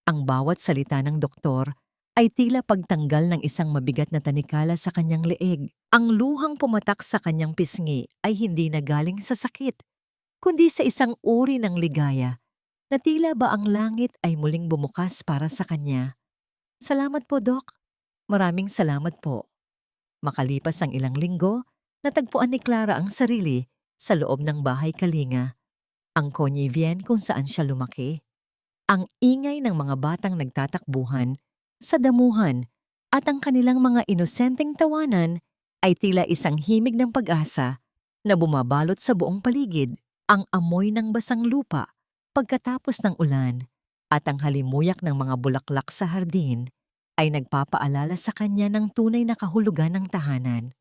Ang bawat salita ng doktor ay tila pagtanggal ng isang mabigat na tanikala sa kanyang leeg. Ang luhang pumatak sa kanyang pisngi ay hindi na galing sa sakit, kundi sa isang uri ng ligaya na tila ba ang langit ay muling bumukas para sa kanya. Salamat po, Dok. Maraming salamat po. Makalipas ang ilang linggo, natagpuan ni Clara ang sarili sa loob ng bahay kalinga, ang Coney Vien kung saan siya lumaki. Ang ingay ng mga batang nagtatakbuhan sa damuhan at ang kanilang mga inosenteng tawanan ay tila isang himig ng pag-asa na bumabalot sa buong paligid. Ang amoy ng basang lupa pagkatapos ng ulan at ang halimuyak ng mga bulaklak sa hardin ay nagpapaalala sa kanya ng tunay na kahulugan ng tahanan.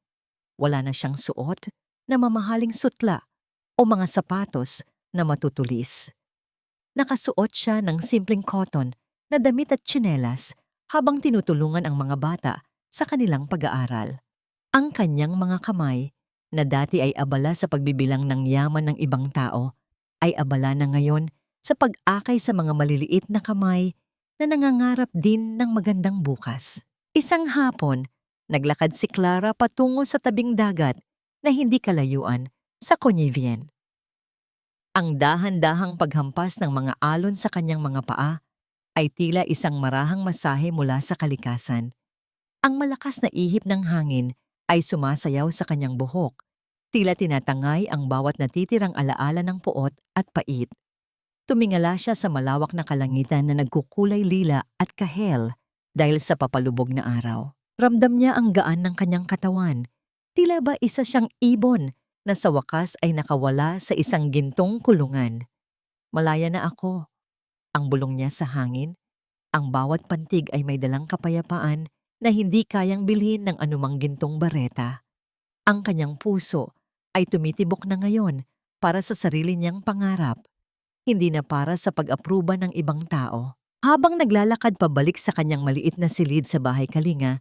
Wala na siyang suot na mamahaling sutla o mga sapatos na matutulis. Nakasuot siya ng simpleng cotton na damit at tsinelas habang tinutulungan ang mga bata sa kanilang pag-aaral. Ang kanyang mga kamay, na dati ay abala sa pagbibilang ng yaman ng ibang tao, ay abala na ngayon sa pag-akay sa mga maliliit na kamay na nangangarap din ng magandang bukas. Isang hapon, naglakad si Clara patungo sa tabing dagat na hindi kalayuan sa Coney Vien. Ang dahan-dahang paghampas ng mga alon sa kanyang mga paa ay tila isang marahang masahe mula sa kalikasan. Ang malakas na ihip ng hangin ay sumasayaw sa kanyang buhok, tila tinatangay ang bawat natitirang alaala ng puot at pait. Tumingala siya sa malawak na kalangitan na nagkukulay lila at kahel dahil sa papalubog na araw. Ramdam niya ang gaan ng kanyang katawan, tila ba isa siyang ibon na sa wakas ay nakawala sa isang gintong kulungan. Malaya na ako, ang bulong niya sa hangin. Ang bawat pantig ay may dalang kapayapaan na hindi kayang bilhin ng anumang gintong bareta. Ang kanyang puso ay tumitibok na ngayon para sa sarili niyang pangarap, hindi na para sa pag-apruba ng ibang tao. Habang naglalakad pabalik sa kanyang maliit na silid sa bahay kalinga,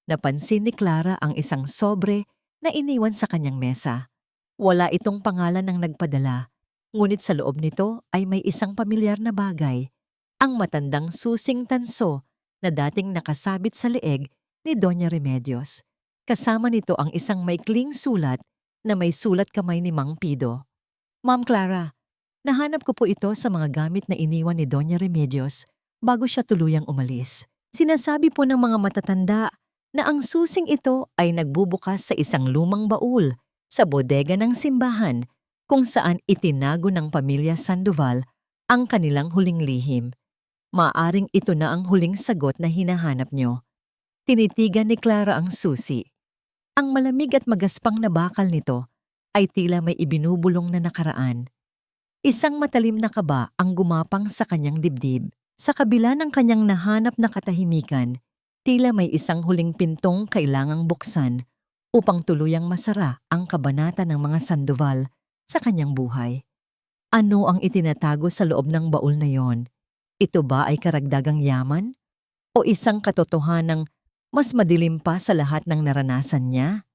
napansin ni Clara ang isang sobre na iniwan sa kanyang mesa. Wala itong pangalan ng nagpadala, ngunit sa loob nito ay may isang pamilyar na bagay, ang matandang susing tanso na dating nakasabit sa leeg ni Doña Remedios. Kasama nito ang isang maikling sulat na may sulat kamay ni Mang Pido. Ma'am Clara, nahanap ko po ito sa mga gamit na iniwan ni Doña Remedios bago siya tuluyang umalis. Sinasabi po ng mga matatanda na ang susing ito ay nagbubukas sa isang lumang baul sa bodega ng simbahan kung saan itinago ng pamilya Sandoval ang kanilang huling lihim. Maaring ito na ang huling sagot na hinahanap nyo. Tinitigan ni Clara ang susi. Ang malamig at magaspang na bakal nito ay tila may ibinubulong na nakaraan. Isang matalim na kaba ang gumapang sa kanyang dibdib. Sa kabila ng kanyang nahanap na katahimikan, tila may isang huling pintong kailangang buksan upang tuluyang masara ang kabanata ng mga Sandoval sa kanyang buhay. Ano ang itinatago sa loob ng baul na yon? Ito ba ay karagdagang yaman? O isang katotohanang mas madilim pa sa lahat ng naranasan niya?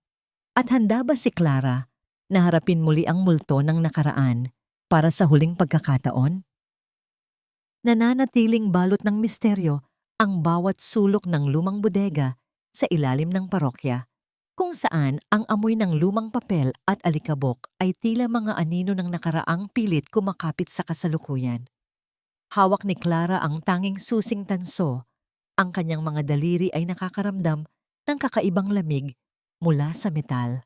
At handa ba si Clara na harapin muli ang multo ng nakaraan para sa huling pagkakataon? Nananatiling balot ng misteryo ang bawat sulok ng lumang bodega sa ilalim ng parokya, kung saan ang amoy ng lumang papel at alikabok ay tila mga anino ng nakaraang pilit kumakapit sa kasalukuyan. Hawak ni Clara ang tanging susing tanso. Ang kanyang mga daliri ay nakakaramdam ng kakaibang lamig mula sa metal.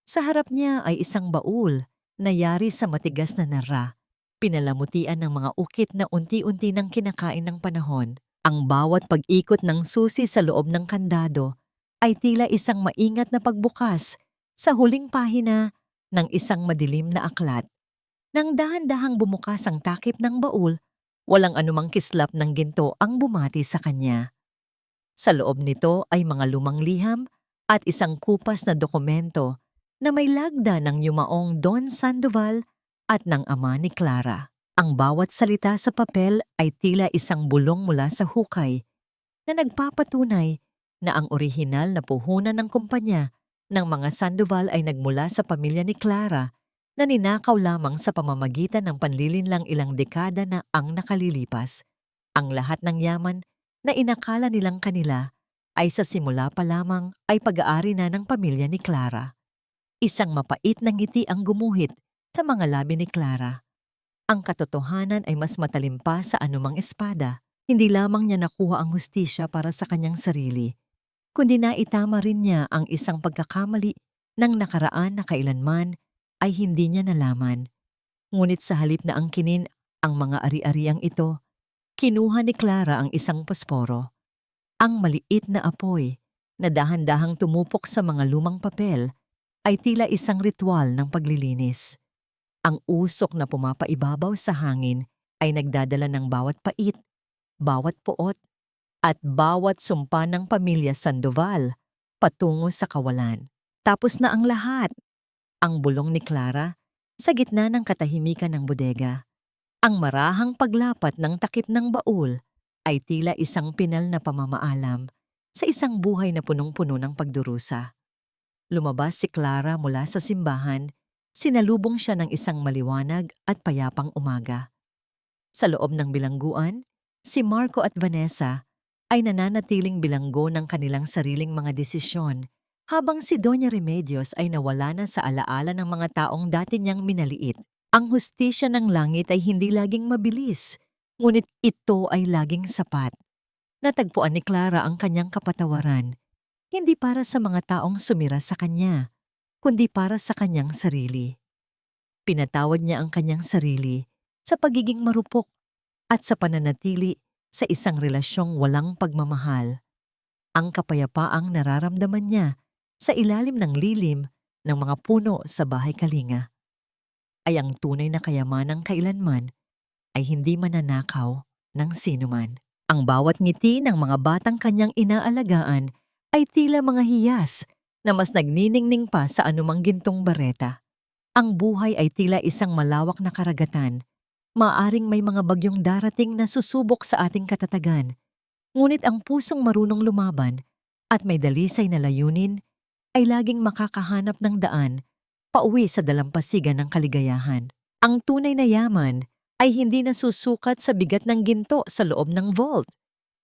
Sa harap niya ay isang baul na yari sa matigas na nara, pinalamutian ng mga ukit na unti-unti nang kinakain ng panahon. Ang bawat pag-ikot ng susi sa loob ng kandado ay tila isang maingat na pagbukas sa huling pahina ng isang madilim na aklat. Nang dahan-dahang bumukas ang takip ng baul, walang anumang kislap ng ginto ang bumati sa kanya. Sa loob nito ay mga lumang liham at isang kupas na dokumento na may lagda ng yumaong Don Sandoval at ng ama ni Clara. Ang bawat salita sa papel ay tila isang bulong mula sa hukay na nagpapatunay na ang orihinal na puhunan ng kumpanya ng mga Sandoval ay nagmula sa pamilya ni Clara na ninakaw lamang sa pamamagitan ng panlilinlang ilang dekada na ang nakalilipas. Ang lahat ng yaman na inakala nilang kanila ay sa simula pa lamang ay pag-aari na ng pamilya ni Clara. Isang mapait na ngiti ang gumuhit sa mga labi ni Clara. Ang katotohanan ay mas matalim pa sa anumang espada. Hindi lamang niya nakuha ang hustisya para sa kanyang sarili, kundi naitama rin niya ang isang pagkakamali ng nakaraan na kailanman ay hindi niya nalaman. Ngunit sa halip na angkinin ang mga ari-ariang ito, kinuha ni Clara ang isang posporo. Ang maliit na apoy na dahan-dahang tumupok sa mga lumang papel ay tila isang ritual ng paglilinis. Ang usok na pumapaibabaw sa hangin ay nagdadala ng bawat pait, bawat puot, at bawat sumpa ng pamilya Sandoval patungo sa kawalan. Tapos na ang lahat. Ang bulong ni Clara sa gitna ng katahimikan ng bodega. Ang marahang paglapat ng takip ng baul ay tila isang pinal na pamamaalam sa isang buhay na punong-puno ng pagdurusa. Lumabas si Clara mula sa simbahan, sinalubong siya ng isang maliwanag at payapang umaga. Sa loob ng bilangguan, si Marco at Vanessa ay nananatiling bilanggo ng kanilang sariling mga desisyon, habang si Doña Remedios ay nawala na sa alaala ng mga taong dati niyang minaliit. Ang hustisya ng langit ay hindi laging mabilis, ngunit ito ay laging sapat. Natagpuan ni Clara ang kanyang kapatawaran, hindi para sa mga taong sumira sa kanya, kundi para sa kanyang sarili. Pinatawad niya ang kanyang sarili sa pagiging marupok at sa pananatili sa isang relasyong walang pagmamahal. Ang kapayapaang nararamdaman niya sa ilalim ng lilim ng mga puno sa bahay kalinga ay ang tunay na kayamanang kailanman ay hindi mananakaw ng sinuman. Ang bawat ngiti ng mga batang kanyang inaalagaan ay tila mga hiyas na mas nagniningning pa sa anumang gintong bareta. Ang buhay ay tila isang malawak na karagatan. Maaring may mga bagyong darating na susubok sa ating katatagan, ngunit ang pusong marunong lumaban at may dalisay na layunin ay laging makakahanap ng daan pauwi sa dalampasigan ng kaligayahan. Ang tunay na yaman ay hindi nasusukat sa bigat ng ginto sa loob ng vault,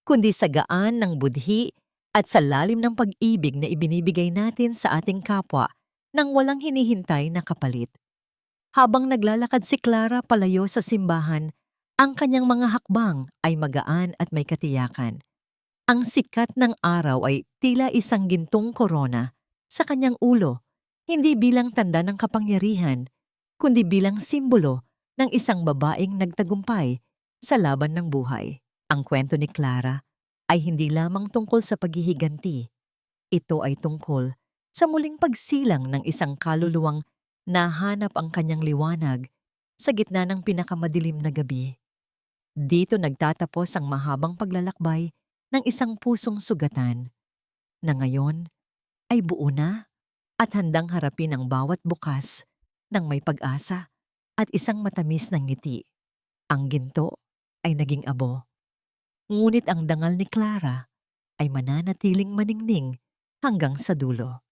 kundi sa gaan ng budhi at sa lalim ng pag-ibig na ibinibigay natin sa ating kapwa nang walang hinihintay na kapalit. Habang naglalakad si Clara palayo sa simbahan, ang kanyang mga hakbang ay magaan at may katiyakan. Ang sikat ng araw ay tila isang gintong korona sa kanyang ulo, hindi bilang tanda ng kapangyarihan, kundi bilang simbolo ng isang babaeng nagtagumpay sa laban ng buhay. Ang kwento ni Clara ay hindi lamang tungkol sa paghihiganti. Ito ay tungkol sa muling pagsilang ng isang kaluluwang nahanap ang kanyang liwanag sa gitna ng pinakamadilim na gabi. Dito nagtatapos ang mahabang paglalakbay ng isang pusong sugatan na ngayon ay buo na at handang harapin ang bawat bukas ng may pag-asa at isang matamis na ngiti. Ang ginto ay naging abo, ngunit ang dangal ni Clara ay mananatiling maningning hanggang sa dulo.